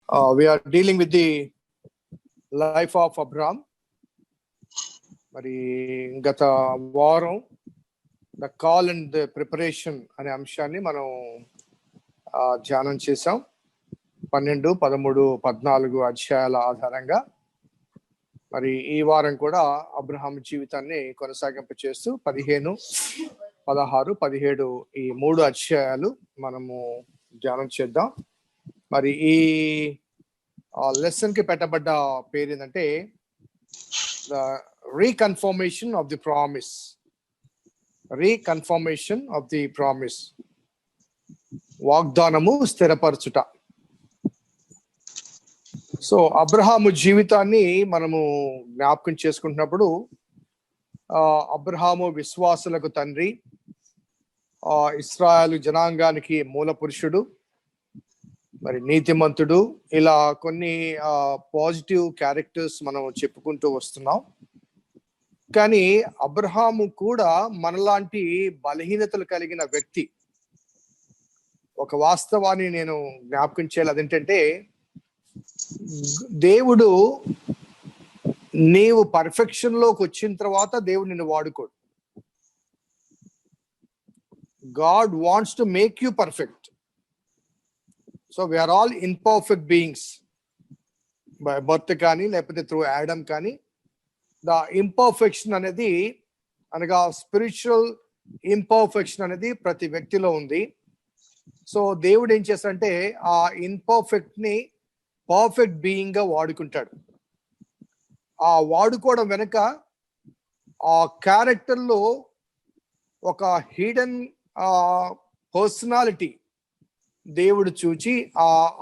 We are dealing with the life of Abraham. మరి గత వారం the call and the preparation అనే అంశాన్ని మనం ధ్యానం చేసాం. 12, 13, 14 అధ్యాయాల ఆధారంగా మరి ఈ వారం కూడా అబ్రహాం జీవితాన్ని కొనసాగింప చేస్తూ 15, 16, 17 ఈ 3 అధ్యాయాలు మనము ధ్యానం చేద్దాం. మరి ఈ లెసన్ కి పెట్టబడ్డ పేరు ఏంటంటే the reconfirmation of the promise. Reconfirmation of the promise, వాగ్దానము స్థిరపరచుట. సో అబ్రహాము జీవితాన్ని మనము జ్ఞాపకం చేసుకుంటున్నప్పుడు అబ్రహాము విశ్వాసులకు తండ్రి, ఇశ్రాయేలు జనాంగానికి మూల పురుషుడు, మరి నీతిమంతుడు, ఇలా కొన్ని పాజిటివ్ క్యారెక్టర్స్ మనం చెప్పుకుంటూ వస్తున్నాం. కానీ అబ్రహాము కూడా మనలాంటి బలహీనతలు కలిగిన వ్యక్తి. ఒక వాస్తవాన్ని నేను జ్ఞాపకం చేయాలి, అదేంటంటే దేవుడు నీవు పర్ఫెక్షన్ లోకి వచ్చిన తర్వాత దేవుడు నిన్ను వాడుకోడు. God wants to make you perfect. So we are all imperfect beings by birth కానీ లేకపోతే త్రూ యాడమ్ కానీ. ద ఇంపర్ఫెక్షన్ అనేది అనగా స్పిరిచువల్ ఇంపర్ఫెక్షన్ అనేది ప్రతి వ్యక్తిలో ఉంది. సో దేవుడు ఏం చేస్తాడంటే ఆ ఇన్పర్ఫెక్ట్ ని పర్ఫెక్ట్ బీయింగ్ గా వాడుకుంటాడు. ఆ వాడుకోవడం వెనుక ఆ క్యారెక్టర్ లో ఒక హిడెన్ పర్సనాలిటీ దేవుడు చూచి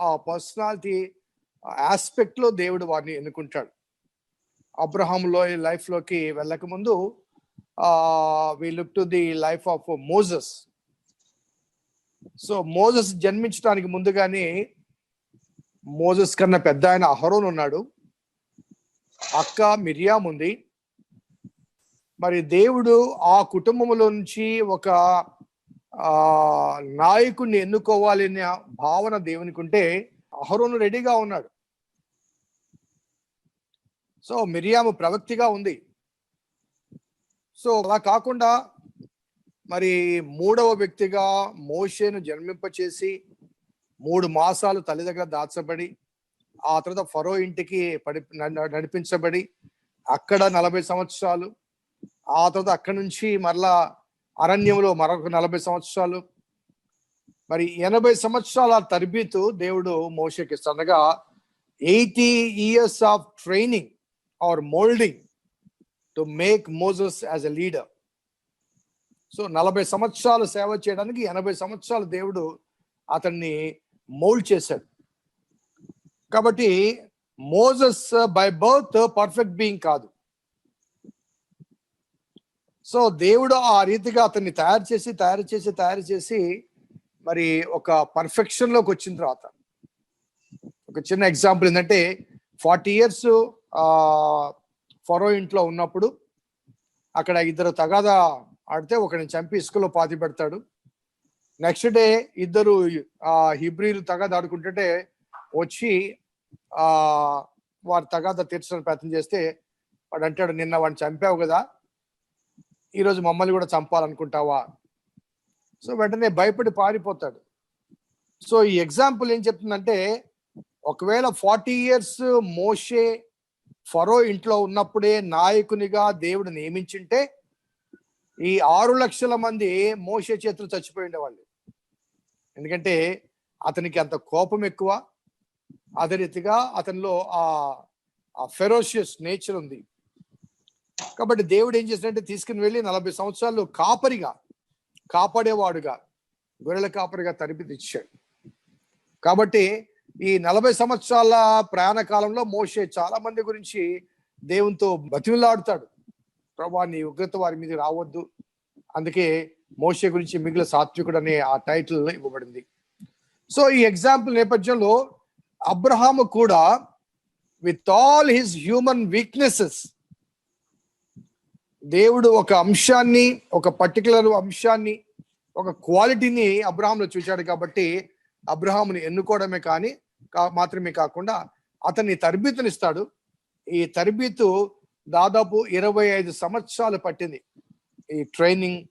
ఆ పర్సనాలిటీ ఆస్పెక్ట్ లో దేవుడు వారిని ఎన్నుకుంటాడు. అబ్రహాంలో లైఫ్ లోకి వెళ్ళక ముందు we look to the life of Moses. So Moses జన్మించడానికి ముందుగానే మోజెస్ కన్నా పెద్ద ఆయన అహరోన్ ఉన్నాడు, అక్క మిరియాం ఉంది. మరి దేవుడు ఆ కుటుంబంలో నుంచి ఒక నాయకుడిని ఎన్నుకోవాలనే భావన దేవునికి ఉంటే అహరోను రెడీగా ఉన్నాడు. సో మిరియాము ప్రవక్తిగా ఉంది. సో అలా కాకుండా మరి 3వ వ్యక్తిగా మోషేను జన్మింపచేసి 3 మాసాలు తల్లి దగ్గర దాచబడి ఆ తర్వాత ఫరో ఇంటికి నడిపించబడి అక్కడ 40 సంవత్సరాలు, ఆ తర్వాత అక్కడి నుంచి మరలా అరణ్యంలో మరొక 40 సంవత్సరాలు, మరి 80 సంవత్సరాల తరబీతు దేవుడు మోషేకి ఇస్తాడు. అనగా 80 years of training or moulding to make Moses as a leader. So 40 సంవత్సరాలు సేవ చేయడానికి 80 సంవత్సరాలు దేవుడు అతన్ని మోల్డ్ చేశాడు. కాబట్టి Moses by birth perfect being కాదు. సో దేవుడు ఆ రీతిగా అతన్ని తయారు చేసి మరి ఒక పర్ఫెక్షన్ లోకి వచ్చిన తర్వాత, ఒక చిన్న ఎగ్జాంపుల్ ఏంటంటే 40 years ఫరో ఇంట్లో ఉన్నప్పుడు అక్కడ 2 తగాదా ఆడితే ఒకరిని చంపి ఇసుకలో పాతి పెడతాడు. నెక్స్ట్ డే 2 హిబ్రీలు తగాదా ఆడుకుంటుంటే వచ్చి వారి తగాదా తీర్చడానికి ప్రయత్నం చేస్తే వాడు అంటాడు, నిన్న వాడిని చంపావు కదా, ఈరోజు మమ్మల్ని కూడా చంపాలనుకుంటావా? సో వెంటనే భయపడి పారిపోతాడు. సో ఈ ఎగ్జాంపుల్ ఏం చెప్తుందంటే, ఒకవేళ 40 years మోషే ఫరో ఇంట్లో ఉన్నప్పుడే నాయకునిగా దేవుడు నియమించింటే ఈ 6 లక్షల మంది మోషే చేతులు చచ్చిపోయి ఉండేవాళ్ళు. ఎందుకంటే అతనికి అంత కోపం ఎక్కువ, అదే రీతిగా అతనిలో ఆ ఫెరోషియస్ నేచర్ ఉంది. కాబట్టి దేవుడు ఏం చేసినట్టే తీసుకుని వెళ్ళి 40 సంవత్సరాలు కాపాడేవాడుగా, గొర్రెల కాపరిగా తరిపిచ్చాడు. కాబట్టి ఈ 40 సంవత్సరాల ప్రయాణ కాలంలో మోషే చాలా మంది గురించి దేవునితో బతిమిలాడుతాడు, ప్రభువా నీ ఉగ్రత వారి మీద రావద్దు. అందుకే మోషే గురించి మిగిలిన సాత్వికుడు అనే ఆ టైటిల్ ఇవ్వబడింది. సో ఈ ఎగ్జాంపుల్ నేపథ్యంలో అబ్రహాము కూడా with all his human weaknesses దేవుడు ఒక అంశాన్ని, ఒక పర్టికులర్ అంశాన్ని, ఒక క్వాలిటీని అబ్రహాంలో చూశాడు. కాబట్టి అబ్రహాముని ఎన్నుకోవడమే కానీ మాత్రమే కాకుండా అతన్ని తరబీతునిస్తాడు. ఈ తరబీతు దాదాపు 25 సంవత్సరాలు పట్టింది. ఈ ట్రైనింగ్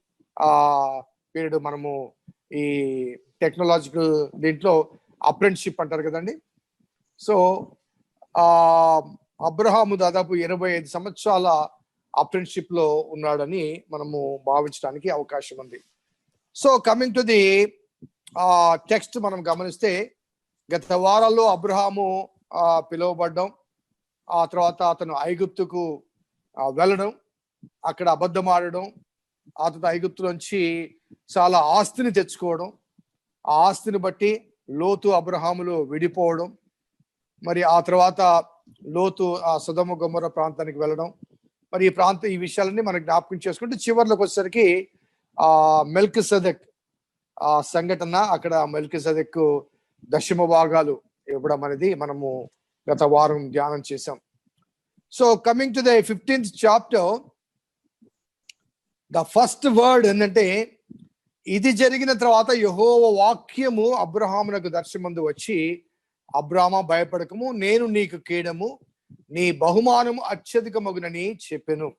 పీరియడ్ మనము ఈ టెక్నాలజికల్ దీంట్లో అప్రెంటిస్షిప్ అంటారు కదండి. సో అబ్రహాము దాదాపు 25 సంవత్సరాల అప్రెంటిస్షిప్ లో ఉన్నాడని మనము భావించడానికి అవకాశం ఉంది. So coming to the text మనం గమనిస్తే, గత వారాల్లో అబ్రహాము పిలువబడ్డం, ఆ తర్వాత అతను ఐగుప్తుకు వెళ్ళడం, అక్కడ అబద్ధం ఆడడం, ఆ తర్వాత ఐగుప్తులోంచి చాలా ఆస్తిని తెచ్చుకోవడం, ఆ ఆస్తిని బట్టి లోతు అబ్రహాములు విడిపోవడం, మరి ఆ తర్వాత లోతు ఆ సొదొమ గొమొర్రా ప్రాంతానికి వెళ్ళడం, మరి ఈ విషయాలన్నీ మనకు జ్ఞాపకం చేసుకుంటే చివరిలోకి వచ్చేసరికి మెల్కిసెదెక్ ఆ సంఘటన, అక్కడ మెల్కిసెదెక్ దశమ భాగాలు ఇవ్వడం అనేది మనము గత వారం ధ్యానం చేశాం. So coming to the 15th chapter, the first word ఏంటంటే, ఇది జరిగిన తర్వాత యెహోవా వాక్యము అబ్రహామునకు దర్శనమందు వచ్చి, అబ్రామా భయపడకము, నేను నీకు కేడము, నీ బహుమానము అత్యధికమగునని చెప్పెను.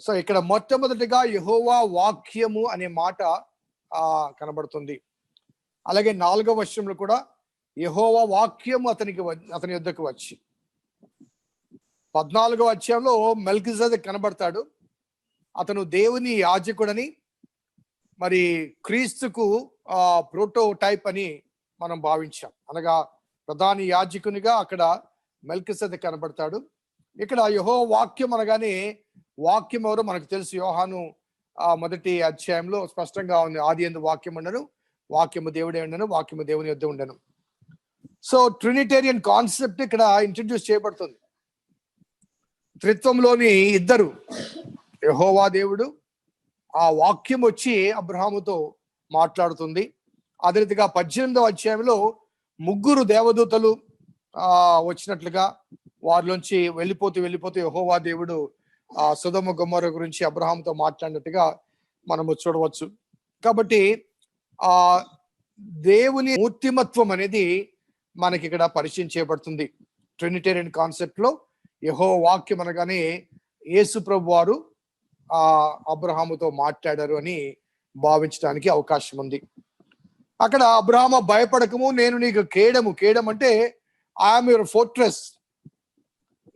సో ఇక్కడ మొట్టమొదటిగా యెహోవా వాక్యము అనే మాట కనబడుతుంది. అలాగే 4వ వచనంలో కూడా యెహోవా వాక్యము అతని యొద్దకు వచ్చి, 14వ అధ్యాయంలో మెల్కిసెదెక్ కనబడతాడు. అతను దేవుని యాజకుడని, మరి క్రీస్తుకు ప్రోటో టైప్ అని మనం భావించాం. అనగా ప్రధాని యాజకునిగా అక్కడ మెల్కిసెదెక్ కనబడతాడు. ఇక్కడ యెహోవా వాక్యం అనగానే వాక్యం ఎవరో మనకు తెలుసు. యోహాను 1వ అధ్యాయంలో స్పష్టంగా ఉంది, ఆది యందు వాక్యం ఉండను, వాక్యము దేవుడే ఉండను, వాక్యము దేవుని యొద్ద ఉండను. సో ట్రినిటేరియన్ కాన్సెప్ట్ ఇక్కడ ఇంట్రడ్యూస్ చేయబడుతుంది. త్రిత్వంలోని ఇద్దరు, యెహోవా దేవుడు, ఆ వాక్యం వచ్చి అబ్రహాముతో మాట్లాడుతుంది. అదే రీతిగా 18వ అధ్యాయంలో ముగ్గురు దేవదూతలు వచ్చినట్లుగా, వారిలోంచి వెళ్ళిపోతూ యెహోవా దేవుడు సొదొమ గొమొర్రా గురించి అబ్రహాముతో మాట్లాడినట్టుగా మనము చూడవచ్చు. కాబట్టి ఆ దేవుని మూర్తిమత్వం అనేది మనకి ఇక్కడ పరిచయం చేయబడుతుంది. ట్రినిటేరియన్ కాన్సెప్ట్ లో యెహోవా వాక్యం అనగానే యేసు ప్రభు వారు అబ్రహాముతో మాట్లాడారు అని భావించడానికి అవకాశం ఉంది. అక్కడ అబ్రహాము భయపడకము, నేను నీకు కేడము. కేడం అంటే ఐఎమ్ యువర్ ఫోర్ట్రెస్,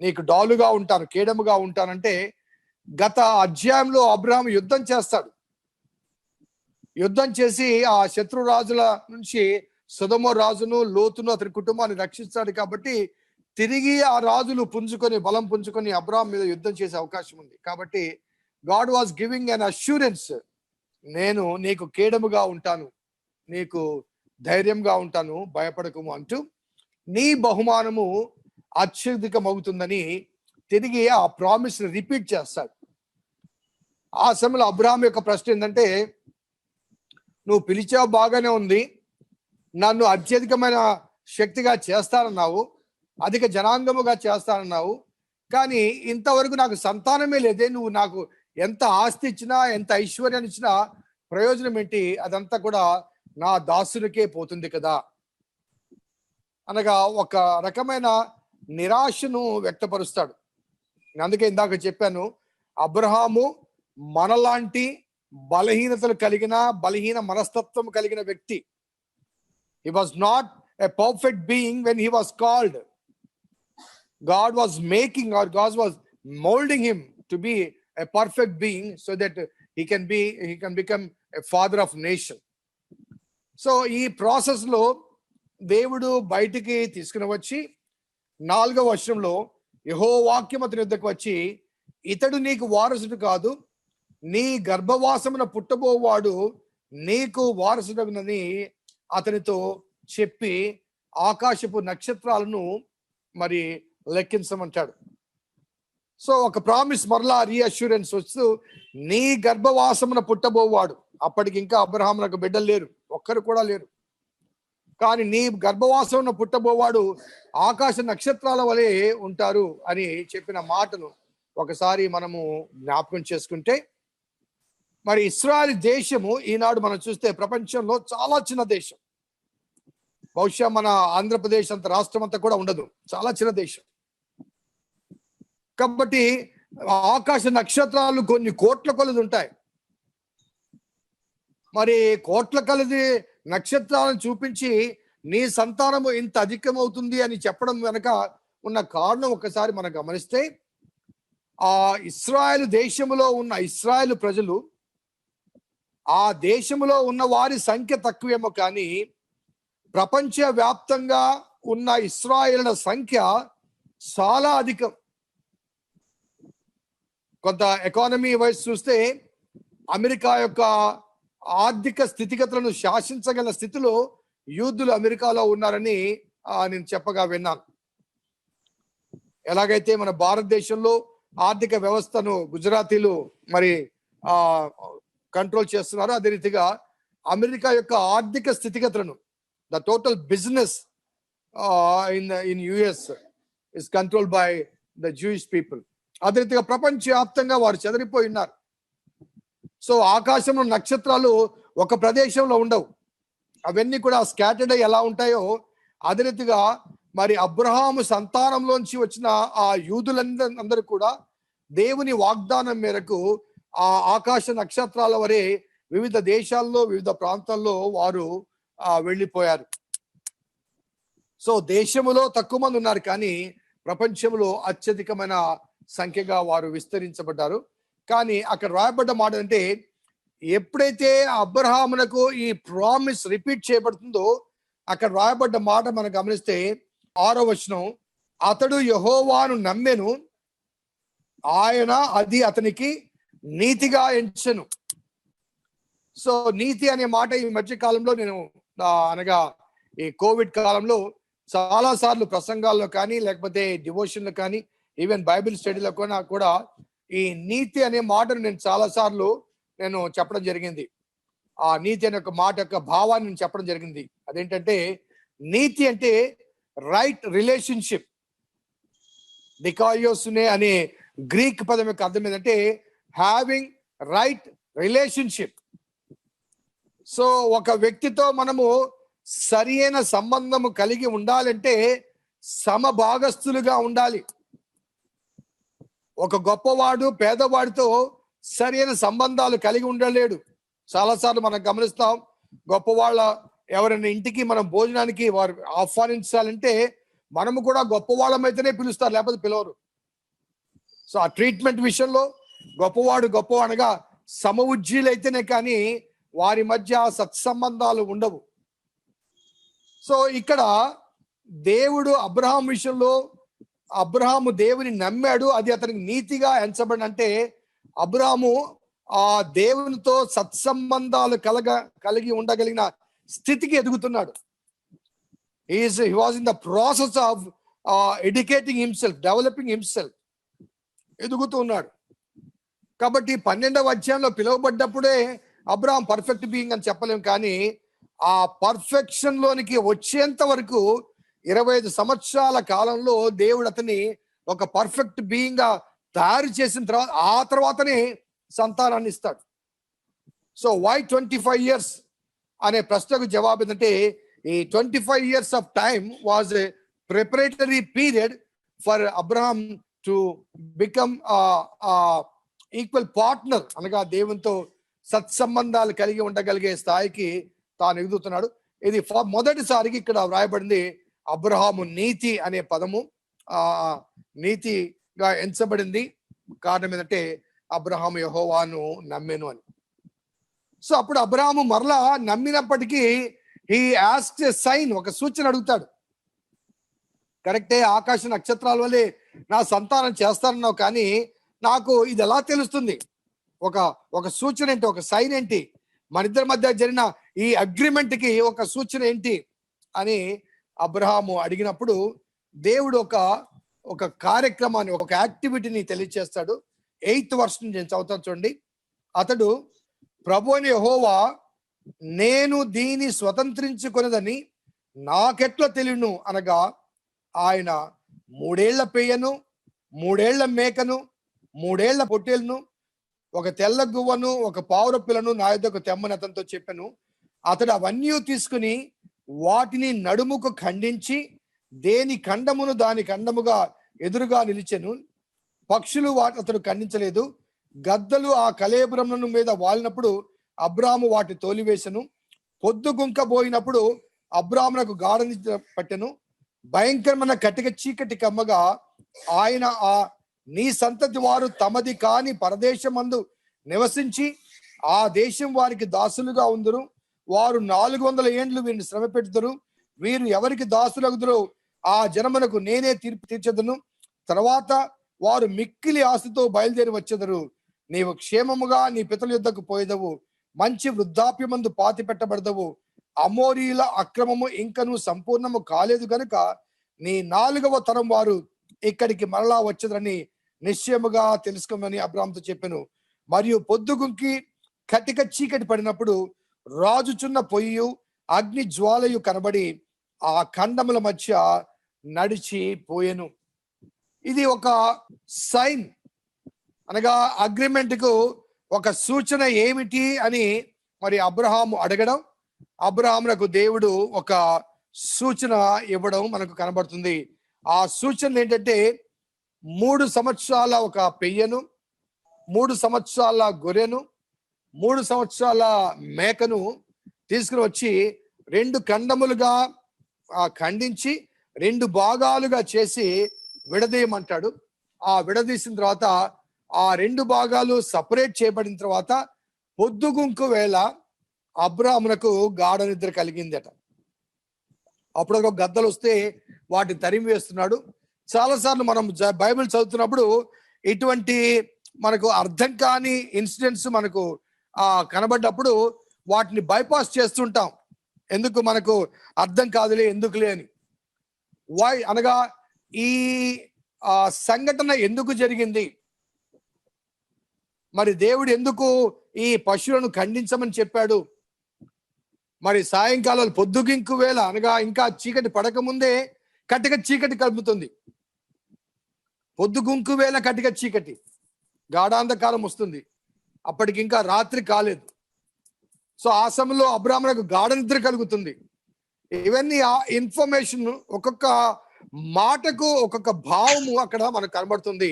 నీకు డాలుగా ఉంటాను, కేడముగా ఉంటానంటే, గత అధ్యాయంలో అబ్రహాము యుద్ధం చేస్తాడు. యుద్ధం చేసి ఆ శత్రు రాజుల నుంచి సొదొమ రాజును, లోతును, అతని కుటుంబాన్ని రక్షిస్తాడు. కాబట్టి తిరిగి ఆ రాజులు బలం పుంజుకొని అబ్రహాం మీద యుద్ధం చేసే అవకాశం ఉంది. కాబట్టి God was giving an assurance, నేను నీకు కేడముగా ఉంటాను, నీకు ధైర్యంగా ఉంటాను, భయపడకము అంటూ నీ బహుమానము అత్యధికమవుతుందని తిరిగి ఆ ప్రామిస్ రిపీట్ చేస్తాడు. ఆ సమయంలో అబ్రహాం యొక్క ప్రశ్న ఏంటంటే, నువ్వు పిలిచావు బాగానే ఉంది, నన్ను అత్యధికమైన శక్తిగా చేస్తానన్నావు, అధిక జనాంగముగా చేస్తానన్నావు, కానీ ఇంతవరకు నాకు సంతానమే లేదే, నువ్వు నాకు ఎంత ఆస్తి ఇచ్చినా, ఎంత ఐశ్వర్యాన్ని ఇచ్చినా ప్రయోజనం ఏంటి? అదంతా కూడా నా దాసునికే పోతుంది కదా అనగా ఒక రకమైన నిరాశను వ్యక్తపరుస్తాడు. అందుకే ఇందాక చెప్పాను, అబ్రహాము మనలాంటి బలహీనతలు కలిగిన, బలహీన మనస్తత్వం కలిగిన వ్యక్తి. He was not a perfect being when he was called. God was making, or God was molding him to be a perfect being so that he can become a father of nation. So ఈ process లో దేవుడు బయటికి తీసుకుని వచ్చి 4వ వచనంలో యెహోవా వాక్యం అతని యొద్దకు వచ్చి, ఇతడు నీకు వారసుడు కాదు, నీ గర్భవాసమున పుట్టబోవాడు నీకు వారసుడగునని అతనితో చెప్పి ఆకాశపు నక్షత్రాలను మరి లెక్కించమంటాడు. సో ఒక ప్రామిస్, మరలా రీఅష్యూరెన్స్ వస్తూ, నీ గర్భవాసమున పుట్టబోవాడు. అప్పటికి ఇంకా అబ్రహామునకు బిడ్డలు లేరు, ఒక్కరు కూడా లేరు, కానీ నీ గర్భవాసమున పుట్టబోవాడు ఆకాశ నక్షత్రాల వలె ఉంటారు అని చెప్పిన మాటను ఒకసారి మనము జ్ఞాపకం చేసుకుంటే, మరి ఇశ్రాయేలు దేశము ఈనాడు మనం చూస్తే ప్రపంచంలో చాలా చిన్న దేశం. బహుశా మన ఆంధ్రప్రదేశ్ అంత రాష్ట్రం అంతా కూడా ఉండదు, చాలా చిన్న దేశం. కాబట్టి ఆకాశ నక్షత్రాలు కొన్ని కోట్ల కొలది ఉంటాయి. మరి కోట్ల కొలది నక్షత్రాలను చూపించి నీ సంతానము ఇంత అధికమవుతుంది అని చెప్పడం వెనక ఉన్న కారణం ఒకసారి మనం గమనిస్తే, ఆ ఇశ్రాయేలు దేశములో ఉన్న ఇశ్రాయేలు ప్రజలు, ఆ దేశములో ఉన్న వారి సంఖ్య తక్కువేమో కానీ ప్రపంచ వ్యాప్తంగా ఉన్న ఇశ్రాయేలుల సంఖ్య చాలా అధికం. కొంత ఎకానమీ వైజ్ చూస్తే అమెరికా యొక్క ఆర్థిక స్థితిగతులను శాసించగల స్థితిలో యూదులు అమెరికాలో ఉన్నారని నేను చెప్పగా విన్నాను. ఎలాగైతే మన భారతదేశంలో ఆర్థిక వ్యవస్థను గుజరాతీలు మరి కంట్రోల్ చేస్తున్నారో, అదే రీతిగా అమెరికా యొక్క ఆర్థిక స్థితిగతులను, the total business in US is control by the Jewish people. అదే రీతిగా ప్రపంచవ్యాప్తంగా వారు చెదరిపోయి ఉన్నారు. సో ఆకాశంలో నక్షత్రాలు ఒక ప్రదేశంలో ఉండవు, అవన్నీ కూడా స్కాటర్డ్ ఎలా ఉంటాయో అదే రీతిగా మరి అబ్రహాము సంతానంలోంచి వచ్చిన ఆ యూదులందరూ కూడా దేవుని వాగ్దానం మేరకు ఆ ఆకాశ నక్షత్రాల వరే వివిధ దేశాల్లో వివిధ ప్రాంతాల్లో వారు వెళ్ళిపోయారు. సో దేశములో తక్కువ మంది ఉన్నారు, కానీ ప్రపంచంలో అత్యధికమైన సంఖ్యగా వారు విస్తరించబడ్డారు. కానీ అక్కడ రాయబడ్డ మాట అంటే, ఎప్పుడైతే అబ్రహామునకు ఈ ప్రామిస్ రిపీట్ చేయబడుతుందో అక్కడ రాయబడ్డ మాట మనం గమనిస్తే 6వ వచనం, అతడు యెహోవాను నమ్మెను, ఆయన అది అతనికి నీతిగా ఎంచెను. సో నీతి అనే మాట ఈ మధ్య కాలంలో నేను అనగా ఈ కోవిడ్ కాలంలో చాలా సార్లు ప్రసంగాల్లో కానీ లేకపోతే డివోషన్లో కానీ ఈవెన్ బైబిల్ స్టడీలో కూడా ఈ నీతి అనే మాటను నేను చాలా సార్లు నేను చెప్పడం జరిగింది. ఆ నీతి అనే ఒక మాట యొక్క భావాన్ని నేను చెప్పడం జరిగింది. అదేంటంటే, నీతి అంటే రైట్ రిలేషన్షిప్. డికాయోసునే అనే గ్రీక్ పదం యొక్క అర్థం ఏంటంటే హ్యావింగ్ రైట్ రిలేషన్షిప్. సో ఒక వ్యక్తితో మనము సరి అయిన సంబంధము కలిగి ఉండాలంటే సమభాగస్తులుగా ఉండాలి. ఒక గొప్పవాడు పేదవాడితో సరైన సంబంధాలు కలిగి ఉండలేడు. చాలాసార్లు మనం గమనిస్తాం, గొప్పవాళ్ళ ఎవరైనా ఇంటికి మనం భోజనానికి వారు ఆహ్వానించాలంటే మనము కూడా గొప్పవాళ్ళమైతేనే పిలుస్తారు, లేకపోతే పిలవరు. సో ఆ ట్రీట్మెంట్ విషయంలో గొప్పవాడు గొప్పవాడుగా సమఉజ్జీలైతేనే కానీ వారి మధ్య సత్సంబంధాలు ఉండవు. సో ఇక్కడ దేవుడు అబ్రహాం విషయంలో, అబ్రహాము దేవుని నమ్మాడు, అది అతనికి నీతిగా ఎంచబడి. అంటే అబ్రహాము ఆ దేవునితో సత్సంబంధాలు కలిగి ఉండగలిగిన స్థితికి ఎదుగుతున్నాడు. He was in the process of educating himself, developing himself, ఎదుగుతూ ఉన్నాడు. కాబట్టి 12వ అధ్యాయంలో పిలువబడ్డప్పుడే అబ్రహాం పర్ఫెక్ట్ బీయింగ్ అని చెప్పలేం, కానీ ఆ పర్ఫెక్షన్ లోనికి వచ్చేంత వరకు 25 సంవత్సరాల కాలంలో దేవుడు అతన్ని ఒక పర్ఫెక్ట్ బీయింగ్ గా తయారు చేసిన తర్వాత ఆ తర్వాతనే సంతానాన్ని ఇస్తాడు. సో వై 25 years అనే ప్రశ్నకు జవాబు ఏంటంటే, ఈ 25 years of time was a preparatory period for Abraham to become equal partner, అనగా దేవునితో సత్సంబంధాలు కలిగి ఉండగలిగే స్థాయికి తాను ఎదుగుతున్నాడు. ఇది మొదటిసారికి ఇక్కడ వ్రాయబడింది అబ్రహాము నీతి అనే పదము నీతిగా ఎంచబడింది. కారణం ఏంటంటే అబ్రహాము యెహోవాను నమ్మెను అని. సో అప్పుడు అబ్రహాము మరలా నమ్మినప్పటికీ హీ ఆస్క్డ్ ఎ సైన్, ఒక సూచన అడుగుతాడు. కరెక్టే, ఆకాశ నక్షత్రాల వల్లే నా సంతానం చేస్తానన్నావు, కానీ నాకు ఇది ఎలా తెలుస్తుంది? ఒక సూచన ఏంటి, ఒక సైన్ ఏంటి? మన ఇద్దరి మధ్య జరిగిన ఈ అగ్రిమెంట్ కి ఒక సూచన ఏంటి అని అబ్రహాము అడిగినప్పుడు దేవుడు ఒక కార్యక్రమాన్ని, ఒక యాక్టివిటీని తెలియజేస్తాడు. 8th verse నుంచి నేను చదువుతాను చూడండి. అతడు, ప్రభువైన యెహోవా, నేను దీన్ని స్వతంత్రించుకొనదని నాకెట్లా తెలియను అనగా, ఆయన 3 ఏళ్ల పెయ్యను, 3 ఏళ్ల మేకను, 3 ఏళ్ల పొట్టేలును, ఒక తెల్ల గువ్వను, ఒక పావుర పిల్లను నా యొద్దకు తెమ్మని అతనితో చెప్పాను. అతడు అవన్నీ తీసుకుని వాటిని నడుముకు ఖండించి దేని ఖండమును దాని ఖండముగా ఎదురుగా నిలిచెను. పక్షులు అతడు ఖండించలేదు. గద్దలు ఆ కళేబరముల మీద వాలినప్పుడు అబ్రాము వాటి తోలివేశను. పొద్దుగుంకబోయినప్పుడు అబ్రామునకు గాఢ నిద్ర పట్టెను. భయంకరమైన కటిక చీకటి కమ్మగా ఆయన నీ సంతతి వారు తమది కాని పరదేశమందు నివసించి ఆ దేశం వారికి దాసులుగా ఉందరు. వారు 400 ఏండ్లు వీరిని శ్రమ పెడతారు. వీరు ఎవరికి దాసులగుదురో ఆ జనమునకు నేనే తీర్పు తీర్చదును. తర్వాత వారు మిక్కిలి ఆశతో బయలుదేరి వచ్చెదరు. నీవు క్షేమముగా నీ పితల యుద్ధకు పోయేదవు. మంచి వృద్ధాప్యమందు పాతి పెట్టబడదవు. అమోరీల అక్రమము ఇంకను సంపూర్ణము కాలేదు గనుక నీ 4వ తరం వారు ఇక్కడికి మరలా వచ్చేదని నిశ్చయముగా తెలుసుకోమని అబ్రాముతో చెప్పెను. మరియు పొద్దుగుంకి కటిక చీకటి పడినప్పుడు రాజుచున్న పొయ్యి అగ్ని జ్వాలయు కనబడి ఆ ఖండముల మధ్య నడిచిపోయెను. ఇది ఒక సైన్, అనగా అగ్రిమెంట్ కు ఒక సూచన ఏమిటి అని మరి అబ్రహాము అడగడం, అబ్రహామునకు దేవుడు ఒక సూచన ఇవ్వడం మనకు కనబడుతుంది. ఆ సూచన ఏంటంటే 3 సంవత్సరాల ఒక పెయ్యను, 3 సంవత్సరాల గొర్రెను, 3 సంవత్సరాల మేకను తీసుకుని వచ్చి 2 ఖండములుగా ఖండించి 2 భాగాలుగా చేసి విడదీయమంటాడు. ఆ విడదీసిన తర్వాత ఆ 2 భాగాలు సపరేట్ చేయబడిన తర్వాత పొద్దుగుంకు వేళ అబ్రామునకు గాఢ నిద్ర కలిగిందట. అప్పుడు ఒక గద్దలు వస్తే వాటిని తరిమి వేస్తున్నాడు. చాలాసార్లు మనం బైబిల్ చదువుతున్నప్పుడు ఇటువంటి మనకు అర్థం కాని ఇన్సిడెంట్స్ మనకు కనబడ్డప్పుడు వాటిని బైపాస్ చేస్తుంటాం. ఎందుకు మనకు అర్థం కాదులే, ఎందుకులే అని. వై అనగా ఈ సంఘటన ఎందుకు జరిగింది, మరి దేవుడు ఎందుకు ఈ పశువులను ఖండించమని చెప్పాడు, మరి సాయంకాలం పొద్దుగింకు వేళ అనగా ఇంకా చీకటి పడకముందే కటిక చీకటి కలుపుతుంది. పొద్దుగుంకు వేళ కటిక చీకటి, గాఢాంధకారం వస్తుంది. అప్పటికి ఇంకా రాత్రి కాలేదు. సో ఆ సమయంలో అబ్రామునకు గాఢ నిద్ర కలుగుతుంది. ఇవన్నీ ఆ ఇన్ఫర్మేషన్, ఒక్కొక్క మాటకు ఒక్కొక్క భావము అక్కడ మనకు కనబడుతుంది.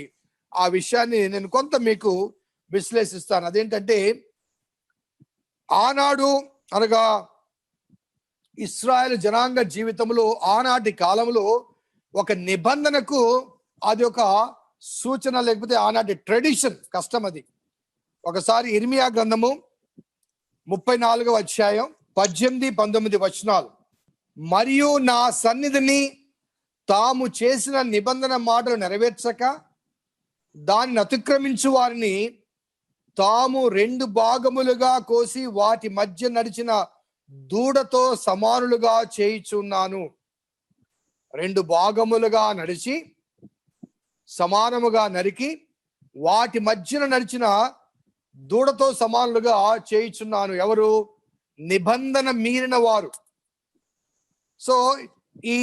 ఆ విషయాన్ని నేను కొంత మీకు విశ్లేషిస్తాను. అదేంటంటే, ఆనాడు అనగా ఇశ్రాయేలు జనాంగ జీవితంలో ఆనాటి కాలంలో ఒక నిబంధనకు అది ఒక సూచన, లేకపోతే ఆనాటి ట్రెడిషన్, కష్టం అది. ఒకసారి ఇర్మియా గ్రంథము 34వ అధ్యాయం 18-19 వచనాలు. మరియు నా సన్నిధిని తాము చేసిన నిబంధన మాటలు నెరవేర్చక దాన్ని అతిక్రమించు వారిని తాము 2 భాగములుగా కోసి వాటి మధ్య నడిచిన దూడతో సమానులుగా చేయుచున్నాను. 2 భాగములుగా నడిచి సమానముగా నరికి వాటి మధ్యన నడిచిన దూడతో సమానులుగా చేయుచున్నాను. ఎవరు? నిబంధన మీరిన వారు. సో ఈ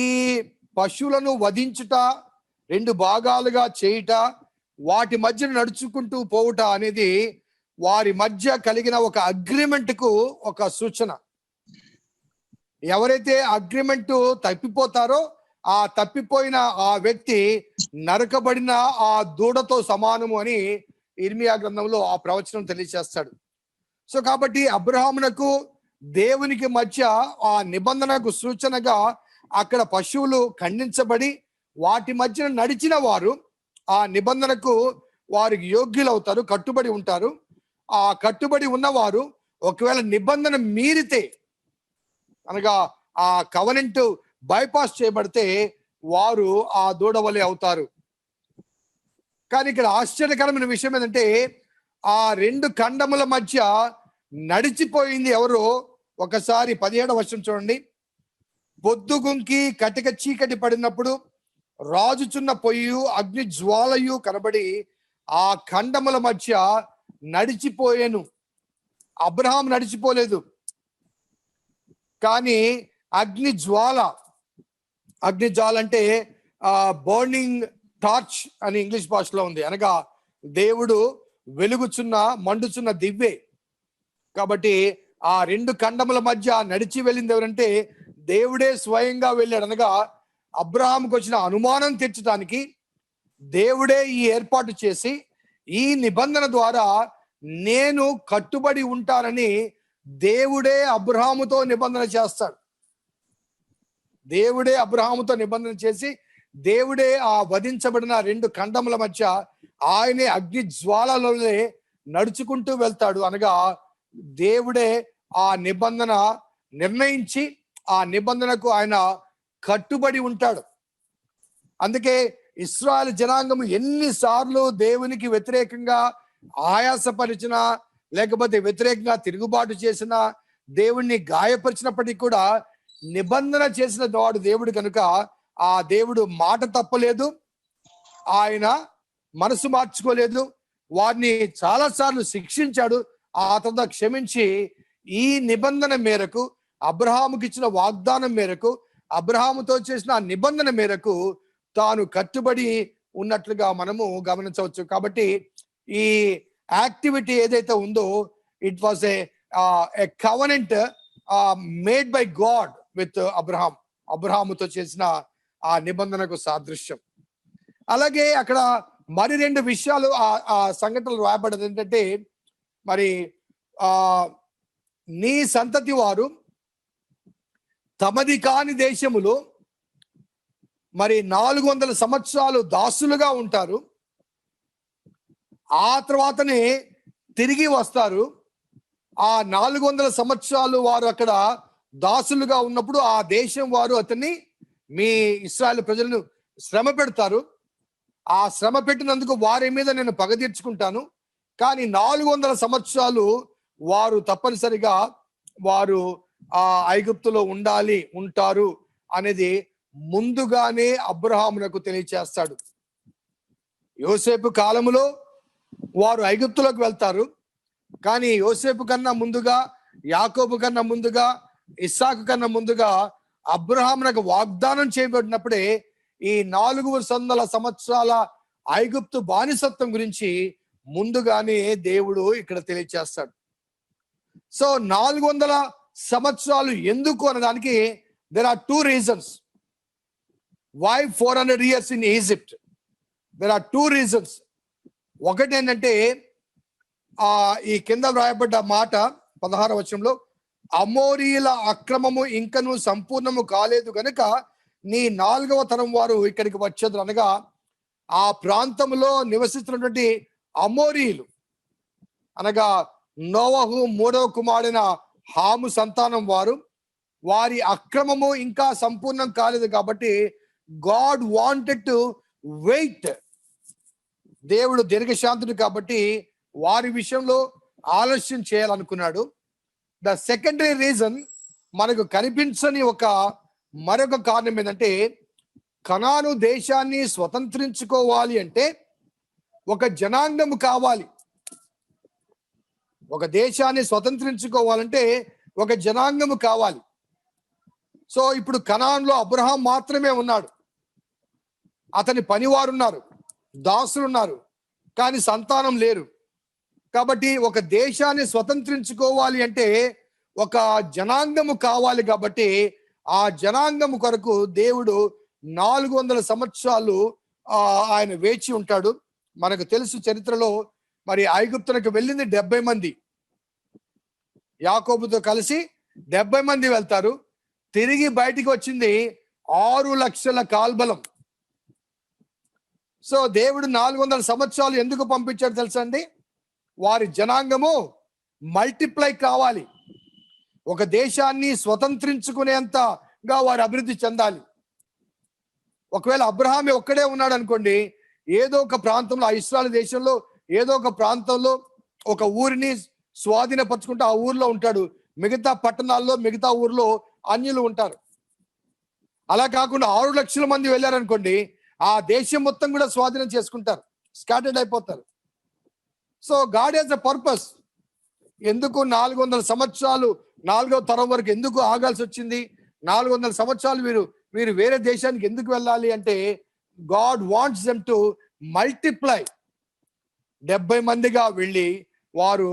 పశువులను వధించుట, 2 భాగాలుగా చేయుట, వాటి మధ్యన నడుచుకుంటూ పోవుట అనేది వారి మధ్య కలిగిన ఒక అగ్రిమెంట్ కు ఒక సూచన. ఎవరైతే అగ్రిమెంట్ తప్పిపోతారో ఆ తప్పిపోయిన ఆ వ్యక్తి నరకబడిన ఆ దూడతో సమానము అని ఇర్మియా గ్రంథంలో ఆ ప్రవచనం తెలియజేస్తాడు. సో కాబట్టి అబ్రహామునకు దేవునికి మధ్య ఆ నిబంధనకు సూచనగా అక్కడ పశువులు ఖండించబడి వాటి మధ్యన నడిచిన వారు ఆ నిబంధనకు వారికి యోగ్యులవుతారు, కట్టుబడి ఉంటారు. ఆ కట్టుబడి ఉన్నవారు ఒకవేళ నిబంధన మీరితే, అనగా ఆ కవనెంట్ బైపాస్ చేయబడితే వారు ఆ దూడవలే అవుతారు. కానీ ఇక్కడ ఆశ్చర్యకరమైన విషయం ఏంటంటే, ఆ 2 ఖండముల మధ్య నడిచిపోయింది ఎవరు? ఒకసారి 17వ వచనం చూడండి. పొద్దుగుంకి కటిక చీకటి పడినప్పుడు రాజుచున్న పొయ్యి అగ్ని జ్వాలయు కనబడి ఆ ఖండముల మధ్య నడిచిపోయాను. అబ్రహాం నడిచిపోలేదు, కానీ అగ్ని జ్వాల అంటే బర్నింగ్ టార్చ్ అని ఇంగ్లీష్ భాషలో ఉంది. అనగా దేవుడు వెలుగుచున్న మండుచున్న దివ్వే. కాబట్టి ఆ 2 ఖండముల మధ్య నడిచి వెళ్ళింది ఎవరంటే దేవుడే స్వయంగా వెళ్ళాడు. అనగా అబ్రహాముకు వచ్చిన అనుమానం తీర్చడానికి దేవుడే ఈ ఏర్పాటు చేసి ఈ నిబంధన ద్వారా నేను కట్టుబడి ఉంటానని దేవుడే అబ్రహాముతో నిబంధన చేస్తాడు. దేవుడే అబ్రహాముతో నిబంధన చేసి దేవుడే ఆ వధించబడిన 2 ఖండముల మధ్య ఆయనే అగ్ని జ్వాలలోనే నడుచుకుంటూ వెళ్తాడు. అనగా దేవుడే ఆ నిబంధన నిర్ణయించి ఆ నిబంధనకు ఆయన కట్టుబడి ఉంటాడు. అందుకే ఇశ్రాయేలు జనాంగము ఎన్నిసార్లు దేవునికి వ్యతిరేకంగా ఆయాసపరిచిన, లేకపోతే వ్యతిరేకంగా తిరుగుబాటు చేసిన, దేవుణ్ణి గాయపరిచినప్పటికీ కూడా నిబంధన చేసిన వాడు దేవుడు కనుక ఆ దేవుడు మాట తప్పలేదు, ఆయన మనసు మార్చుకోలేదు. వారిని చాలాసార్లు శిక్షించాడు, ఆ తర్వాత క్షమించి ఈ నిబంధన మేరకు, అబ్రహాముకి ఇచ్చిన వాగ్దానం మేరకు, అబ్రహాముతో చేసిన నిబంధన మేరకు తాను కట్టుబడి ఉన్నట్లుగా మనము గమనించవచ్చు. కాబట్టి ఈ యాక్టివిటీ ఏదైతే ఉందో it was a covenant made by God with అబ్రహాముతో చేసిన ఆ నిబంధనకు సాదృశ్యం. అలాగే అక్కడ మరి 2 విషయాలు ఆ సంఘటనలు రాయబడ్డది ఏంటంటే, మరి నీ సంతతి వారు తమది కాని దేశములో మరి 400 సంవత్సరాలు దాసులుగా ఉంటారు, ఆ తర్వాతనే తిరిగి వస్తారు. ఆ 400 సంవత్సరాలు వారు అక్కడ దాసులుగా ఉన్నప్పుడు ఆ దేశం వారు అతన్ని, మీ ఇశ్రాయేలు ప్రజలను శ్రమ పెడతారు. ఆ శ్రమ పెట్టినందుకు వారి మీద నేను పగ తీర్చుకుంటాను. కానీ 400 సంవత్సరాలు వారు తప్పనిసరిగా వారు ఆ ఐగుప్తులో ఉంటారు అనేది ముందుగానే అబ్రహామునకు తెలియచేస్తాడు. యోసేపు కాలములో వారు ఐగుప్తులోకి వెళ్తారు, కానీ యోసేపు కన్నా ముందుగా, యాకోబు కన్నా ముందుగా, ఇస్సాకు కన్నా ముందుగా అబ్రహామునకు వాగ్దానం చేయబడినప్పుడే ఈ 400 సంవత్సరాల ఐగుప్తు బానిసత్వం గురించి ముందుగానే దేవుడు ఇక్కడ తెలియచేస్తాడు. సో 400 సంవత్సరాలు ఎందుకు అనడానికి there are 2 reasons. Why 400 years in Egypt? There are 2 reasons. ఒకటి ఏంటంటే ఈ కింద వ్రాయబడ్డ మాట 16వ వచనంలో, అమోరీల అక్రమము ఇంకను సంపూర్ణము కాలేదు గనుక నీ 4వ తరం వారు ఇక్కడికి వచ్చేది. అనగా ఆ ప్రాంతంలో నివసిస్తున్నటువంటి అమోరీలు, అనగా నోవహు 3వ కుమారుడైన హాము సంతానం వారి అక్రమము ఇంకా సంపూర్ణం కాలేదు కాబట్టి గాడ్ వాంటెడ్ టు వెయిట్. దేవుడు దీర్ఘశాంతుడు కాబట్టి వారి విషయంలో ఆలస్యం చేయాలనుకున్నాడు. ద సెకండరీ రీజన్ మనకు కనిపించని మరొక కారణం ఏంటంటే, కనాను దేశాన్ని స్వతంత్రించుకోవాలి అంటే ఒక జనాంగము కావాలి. ఒక దేశాన్ని స్వతంత్రించుకోవాలంటే ఒక జనాంగము కావాలి. సో ఇప్పుడు కనాన్లో అబ్రహాం మాత్రమే ఉన్నాడు, అతని పనివారు ఉన్నారు, దాసులు ఉన్నారు, కానీ సంతానం లేరు. కాబట్టి ఒక దేశాన్ని స్వతంత్రించుకోవాలి అంటే ఒక జనాంగము కావాలి. కాబట్టి ఆ జనాంగము కొరకు దేవుడు 400 సంవత్సరాలు ఆయన వేచి ఉంటాడు. మనకు తెలుసు చరిత్రలో, మరి ఐగుప్తులకు వెళ్ళింది 70 మంది, యాకోబుతో కలిసి 70 మంది వెళ్తారు. తిరిగి బయటికి వచ్చింది 6 లక్షల కాల్బలం. సో దేవుడు 400 సంవత్సరాలు ఎందుకు పంపించాడు తెలుసా అండి? వారి జనాంగము మల్టిప్లై కావాలి, ఒక దేశాన్ని స్వతంత్రించుకునేంతగా వారు అభివృద్ధి చెందాలి. ఒకవేళ అబ్రహామే ఒక్కడే ఉన్నాడు అనుకోండి, ఏదో ఒక ప్రాంతంలో, ఆ ఇశ్రాయేలు దేశంలో ఏదో ఒక ప్రాంతంలో ఒక ఊరిని స్వాధీనపరచుకుంటూ ఆ ఊర్లో ఉంటాడు. మిగతా పట్టణాల్లో, మిగతా ఊర్లో అన్యులు ఉంటారు. అలా కాకుండా 6 లక్షల మంది వెళ్ళారనుకోండి, ఆ దేశం మొత్తం కూడా స్వాధీనం చేసుకుంటారు, స్కాటర్డ్ అయిపోతారు. So God has a purpose. ఎందుకు 400 సంవత్సరాలు, 4వ తరం వరకు ఎందుకు ఆగాల్సి వచ్చింది? 400 సంవత్సరాలు వీరు వేరే దేశానికి ఎందుకు వెళ్ళాలి అంటే, God wants them to multiply. 70 మందిగా వెళ్ళి వారు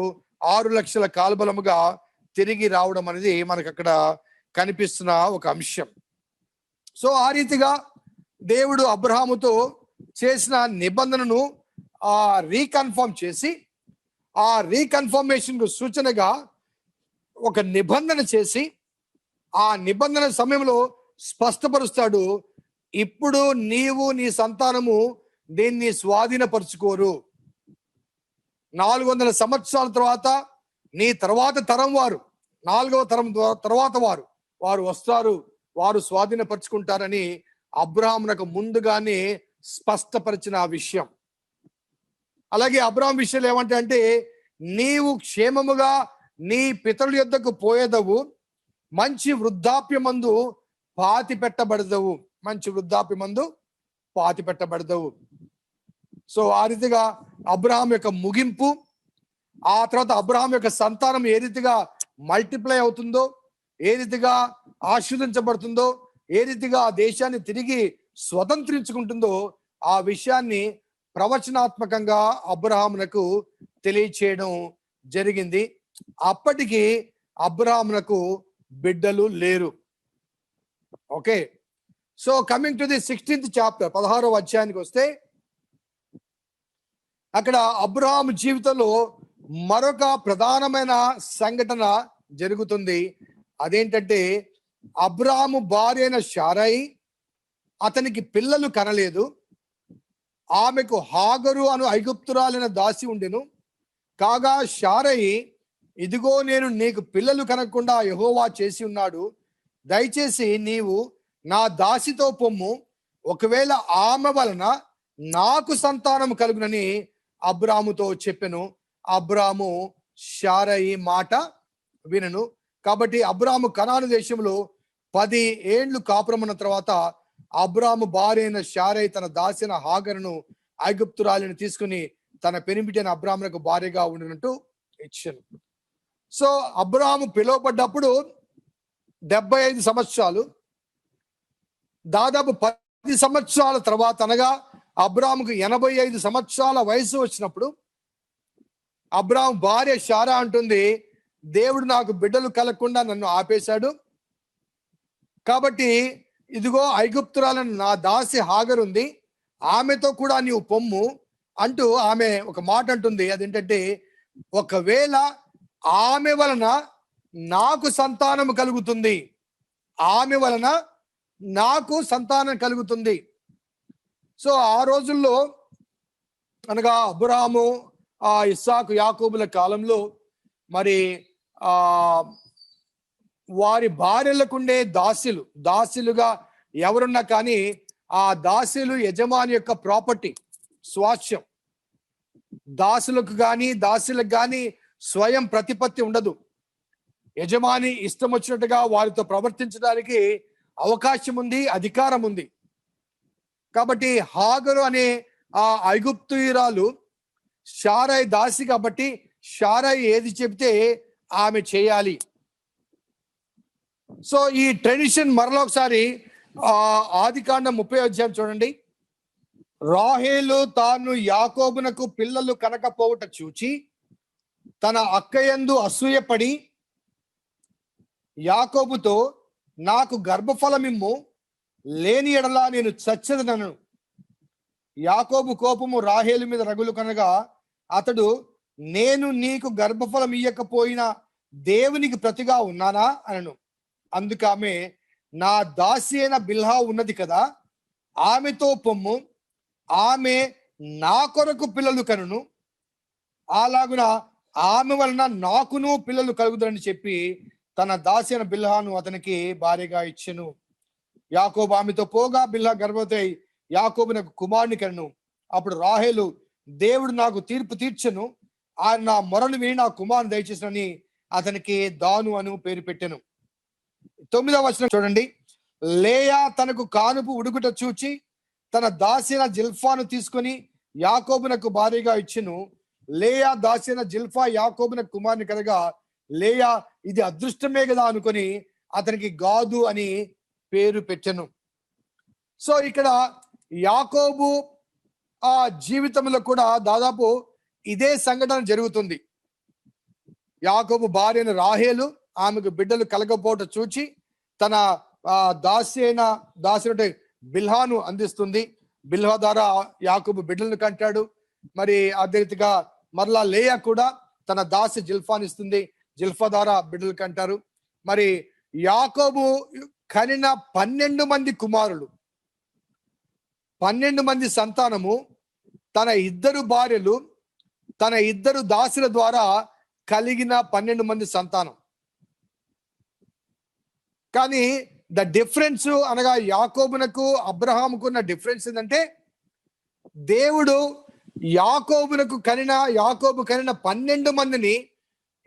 6 లక్షల కాల్బలముగా తిరిగి రావడం అనేది మనకు అక్కడ కనిపిస్తున్న ఒక అంశం. సో ఆ రీతిగా దేవుడు అబ్రహాముతో చేసిన నిబంధనను రీకన్ఫర్మ్ చేసి, ఆ రీకన్ఫర్మేషన్ కు సూచనగా ఒక నిబంధన చేసి, ఆ నిబంధన సమయంలో స్పష్టపరుస్తాడు, ఇప్పుడు నీవు నీ సంతానము దీన్ని స్వాధీనపరుచుకోరు. 400 సంవత్సరాల తర్వాత నీ తర్వాత తరం వారు, 4వ తరం తర్వాత వారు వస్తారు, వారు స్వాధీనపరుచుకుంటారని అబ్రహామునకు ముందుగానే స్పష్టపరిచిన ఆ విషయం. అలాగే అబ్రహాం విషయంలో ఏమంటే అంటే, నీవు క్షేమముగా నీ పితరుల యొద్దకు పోయేదవు, మంచి వృద్ధాప్యమందు పాతి పెట్టబడదవు, మంచి వృద్ధాప్యమందు పాతి పెట్టబడదవు. సో ఆ రీతిగా అబ్రహాం యొక్క ముగింపు, ఆ తర్వాత అబ్రహాం యొక్క సంతానం ఏ రీతిగా మల్టిప్లై అవుతుందో, ఏ రీతిగా ఆశీర్వదించబడుతుందో, ఏ రీతిగా ఆ దేశాన్ని తిరిగి స్వతంత్రించుకుంటుందో, ఆ విషయాన్ని ప్రవచనాత్మకంగా అబ్రహామునకు తెలియచేయడం జరిగింది. అప్పటికి అబ్రహామునకు బిడ్డలు లేరు. Okay, so coming to the 16th chapter, 16వ అధ్యాయానికి వస్తే, అక్కడ అబ్రహాము జీవితంలో మరొక ప్రధానమైన సంఘటన జరుగుతుంది. అదేంటంటే, అబ్రహాము భార్య అయిన శారయి అతనికి పిల్లలు కనలేదు. ఆమెకు హాగరు అను ఐగుప్తురాలైన దాసి ఉండెను. కాగా శారయి, ఇదిగో నేను నీకు పిల్లలు కనకుండా యెహోవా చేసి ఉన్నాడు, దయచేసి నీవు నా దాసితో పొమ్ము, ఒకవేళ ఆమె వలన నాకు సంతానం కలుగునని అబ్రాముతో చెప్పెను. అబ్రాము శారయి మాట వినను. కాబట్టి అబ్రాము కనాను దేశంలో 10 ఏండ్లు కాపురమున్న తర్వాత అబ్రాము భార్య అయిన శారయి తన దాసిన హాగరును ఐగుప్తురాలిని తీసుకుని తన పెనిమిటైన అబ్రామునకు భార్యగా ఉండినట్టు ఇచ్చాను. సో అబ్రాము పిలువబడ్డప్పుడు 75 సంవత్సరాలు, దాదాపు 10 సంవత్సరాల తర్వాత, అనగా అబ్రాముకు 85 సంవత్సరాల వయసు వచ్చినప్పుడు అబ్రాము భార్య శారా అంటుంది, దేవుడు నాకు బిడ్డలు కలగకుండా నన్ను ఆపేశాడు, కాబట్టి ఇదిగో ఐగుప్తురాలను నా దాసి హాగరు ఉంది, ఆమెతో కూడా నీవు పొమ్ము అంటూ ఆమె ఒక మాట అంటుంది. అదేంటంటే, ఒకవేళ ఆమె వలన నాకు సంతానం కలుగుతుంది, ఆమె వలన నాకు సంతానం కలుగుతుంది. సో ఆ రోజుల్లో, అనగా అబ్రాము, ఇస్సాకు, యాకోబుల కాలంలో మరి వారి భార్యలకుండే దాసులుగా ఎవరున్నా కానీ ఆ దాసులు యజమాని యొక్క ప్రాపర్టీ, స్వాస్థ్యం. దాసులకు కానీ స్వయం ప్రతిపత్తి ఉండదు. యజమాని ఇష్టం వచ్చినట్టుగా వారితో ప్రవర్తించడానికి అవకాశం ఉంది, అధికారం ఉంది. కాబట్టి హాగరు అనే ఆ ఐగుప్తురాలు శారయి దాసి, కాబట్టి శారయి ఏది చెబితే ఆమె చేయాలి. సో ఈ ట్రెడిషన్ మరలా ఒకసారి ఆదికాండం 30వ అధ్యాయం చూడండి. రాహేలు తాను యాకోబునకు పిల్లలు కనకపోవుట చూచి తన అక్కయందు అసూయపడి యాకోబుతో, నాకు గర్భఫలమిమ్ము, లేని ఎడలా నేను చచ్చదనను. యాకోబు కోపము రాహేలు మీద రగులు కనగా అతడు, నేను నీకు గర్భఫలం ఇయ్యకపోయినా దేవునికి ప్రతిగా ఉన్నానా అనను. అందుకామె, నా దాసి అయిన బిల్హా ఉన్నది కదా, ఆమెతో పొమ్ము, ఆమె నా కొరకు పిల్లలు కనును, అలాగున ఆమె వలన నాకును పిల్లలు కలుగుదరని చెప్పి తన దాసి అయిన బిల్హాను అతనికి భార్యగా ఇచ్చెను. యాకోబు ఆమెతో పోగా బిల్హా గర్భవతి అయి యాకోబునకు కుమారుని కనును. అప్పుడు రాహేలు, దేవుడు నాకు తీర్పు తీర్చెను, ఆయన నా మొరను విని నా కుమారుని దయచేసినని అతనికి దాను అను పేరు పెట్టెను. 9వ వచనం చూడండి. లేయా తనకు కానుపు ఉడుకుట చూచి తన దాసిన జిల్ఫాను తీసుకొని యాకోబునకు భార్యగా ఇచ్చెను. లేయా దాసిన జిల్ఫా యాకోబునకు కుమారుని కలగా లేయా ఇది అదృష్టమే కదా అనుకొని అతనికి గాదు అని పేరు పెట్టెను. సో ఇక్కడ యాకోబు ఆ జీవితంలో కూడా దాదాపు ఇదే సంఘటన జరుగుతుంది. యాకోబు భార్యను రాహేలు ఆమెకు బిడ్డలు కలగపోవట చూచి తన దాసి అంటే బిల్హాను అందిస్తుంది. బిల్హా ద్వారా యాకోబు బిడ్డలను కంటాడు. మరి అదే రీతిగా మరలా లేయా కూడా తన దాసి జిల్ఫాని ఇస్తుంది. జిల్ఫా ద్వారా బిడ్డలు కంటారు. మరి యాకోబు కనిన 12 మంది కుమారులు, 12 మంది సంతానము, తన 2 భార్యలు, తన 2 దాసుల ద్వారా కలిగిన 12 మంది సంతానం. కానీ ద డిఫరెన్స్ అనగా యాకోబునకు అబ్రహాముకు ఉన్న డిఫరెన్స్ ఏంటంటే, దేవుడు యాకోబు కనిన 12 మందిని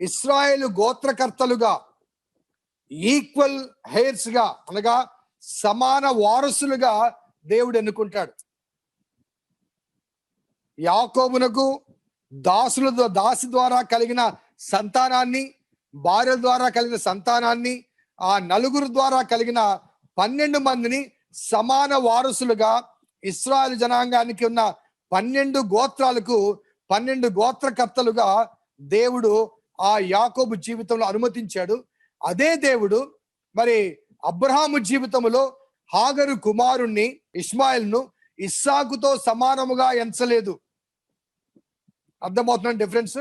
ఇశ్రాయేలు గోత్రకర్తలుగా, ఈక్వల్ హెయిర్స్ గా అనగా సమాన వారసులుగా దేవుడు ఎన్నుకుంటాడు. యాకోబునకు దాసి ద్వారా కలిగిన సంతానాన్ని, భార్య ద్వారా కలిగిన సంతానాన్ని, ఆ 4 ద్వారా కలిగిన 12 మందిని సమాన వారసులుగా ఇశ్రాయేలు జనాంగానికి ఉన్న 12 గోత్రాలకు 12 గోత్రకర్తలుగా దేవుడు ఆ యాకోబు జీవితంలో అనుమతించాడు. అదే దేవుడు మరి అబ్రహాము జీవితంలో హాగరు కుమారుణ్ణి ఇష్మాయిల్ను ఇస్సాకుతో సమానముగా ఎంచలేదు. అర్థమవుతున్న డిఫరెన్స్?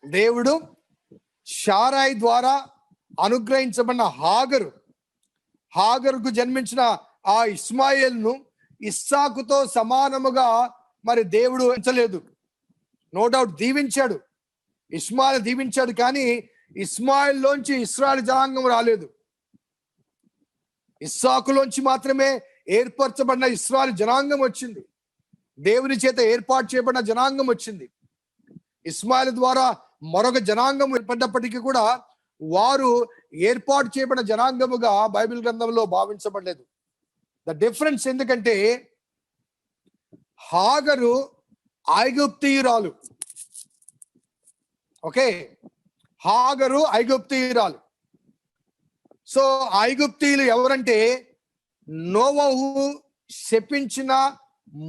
దేవుడు షారాయి ద్వారా అనుగ్రహించబడిన హాగరుకు జన్మించిన ఆ ఇస్మాయిల్ను ఇస్సాకుతో సమానముగా మరి దేవుడు ఎంచలేదు. నో డౌట్ దీవించాడు, ఇస్మాయిల్ దీవించాడు, కానీ ఇస్మాయిల్లోంచి ఇశ్రాయేలు జనాంగం రాలేదు. ఇస్సాకులోంచి మాత్రమే ఏర్పరచబడిన ఇశ్రాయేలు జనాంగం వచ్చింది. దేవుని చేత ఏర్పాటు చేయబడిన జనాంగం వచ్చింది. ఇస్మాయిల్ ద్వారా మరొక జనాంగం ఏర్పడినప్పటికీ కూడా వారు ఏర్పాటు చేయబడిన జనాంగముగా బైబిల్ గ్రంథంలో భావించబడలేదు. ద డిఫరెన్స్ ఎందుకంటే, హాగరు ఐగుప్తీయురాలు. ఓకే, హాగరు ఐగుప్తీయురాలు. సో ఐగుప్తీయులు ఎవరంటే, నోవహు శపించిన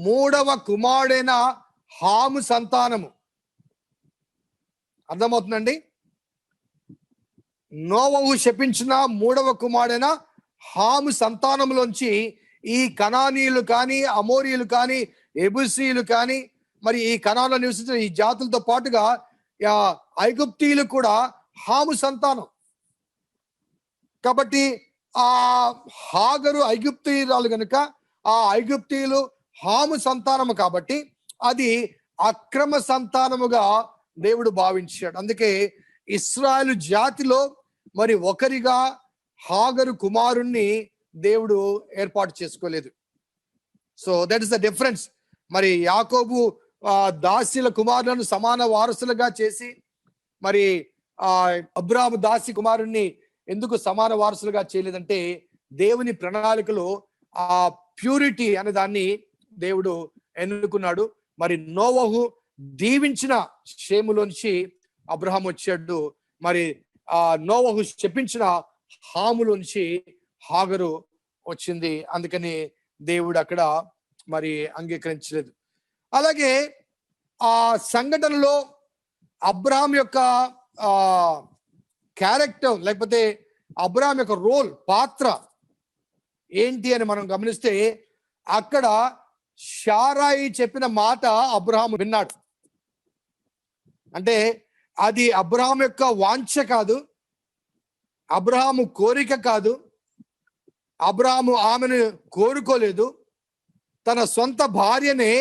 3వ కుమారుడైన హాము సంతానము. అర్థమవుతుందండి? నోవహు శపించిన 3వ కుమారుడైన హాము సంతానంలోంచి ఈ కనానీయులు కానీ, అమోరీయులు కానీ, ఎబుసీయులు కానీ, మరి ఈ కనాలో నివసించిన ఈ జాతులతో పాటుగా ఐగుప్తీయులు కూడా హాము సంతానం. కాబట్టి ఆ హాగరు ఐగుప్తీయురాలు కనుక ఆ ఐగుప్తీయులు హాము సంతానము కాబట్టి అది అక్రమ సంతానముగా దేవుడు భావించాడు. అందుకే ఇశ్రాయేలు జాతిలో మరి ఒకరిగా హాగరు కుమారుణ్ణి దేవుడు ఏర్పాటు చేసుకోలేదు. So that is the difference. మరి యాకోబు దాసీల కుమారులను సమాన వారసులుగా చేసి, మరి అబ్రాహాము దాసి కుమారుణ్ణి ఎందుకు సమాన వారసులుగా చేయలేదంటే, దేవుని ప్రణాళికలో ఆ ప్యూరిటీ అనే దాన్ని దేవుడు ఎన్నుకున్నాడు. మరి నోవహు దీవించిన షేములోంచి అబ్రహాం వచ్చాడు. మరి ఆ నోవహు శపించిన హాములోంచి హాగరు వచ్చింది. అందుకని దేవుడు అక్కడ మరి అంగీకరించలేదు. అలాగే ఆ సంఘటనలో అబ్రహాం యొక్క క్యారెక్టర్, లేకపోతే అబ్రహాం యొక్క రోల్, పాత్ర ఏంటి అని మనం గమనిస్తే, అక్కడ షారాయి చెప్పిన మాట అబ్రహాం విన్నాడు. అంటే అది అబ్రహాం యొక్క వాంఛ కాదు, అబ్రహాము కోరిక కాదు, అబ్రహాము ఆమెను కోరుకోలేదు. తన సొంత భార్యనే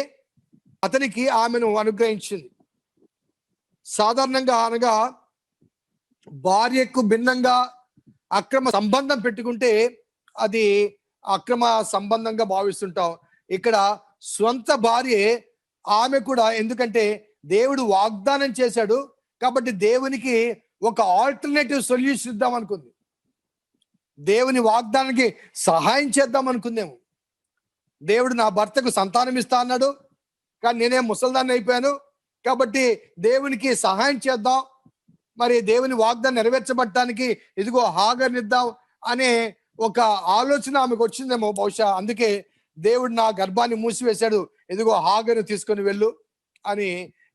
అతనికి ఆమెను అనుగ్రహించింది. సాధారణంగా అనగా భార్యకు భిన్నంగా అక్రమ సంబంధం పెట్టుకుంటే అది అక్రమ సంబంధంగా భావిస్తుంటాం. ఇక్కడ సొంత భార్యే ఆమె కూడా, ఎందుకంటే దేవుడు వాగ్దానం చేశాడు కాబట్టి దేవునికి ఒక ఆల్టర్నేటివ్ సొల్యూషన్ ఇద్దాం అనుకుంది. దేవుని వాగ్దానానికి సహాయం చేద్దాం అనుకుందేమో. దేవుడు నా భర్తకు సంతానం ఇస్తా అన్నాడు, కానీ నేనే ముసల్దాన్ని అయిపోయాను కాబట్టి దేవునికి సహాయం చేద్దాం, మరి దేవుని వాగ్దానం నెరవేర్చబడటానికి ఇదిగో హాగర్నిద్దాం అనే ఒక ఆలోచన ఆమెకు వచ్చిందేమో బహుశా. అందుకే దేవుడు నా గర్భాన్ని మూసివేశాడు, ఇదిగో హాగర్ని తీసుకొని వెళ్ళు అని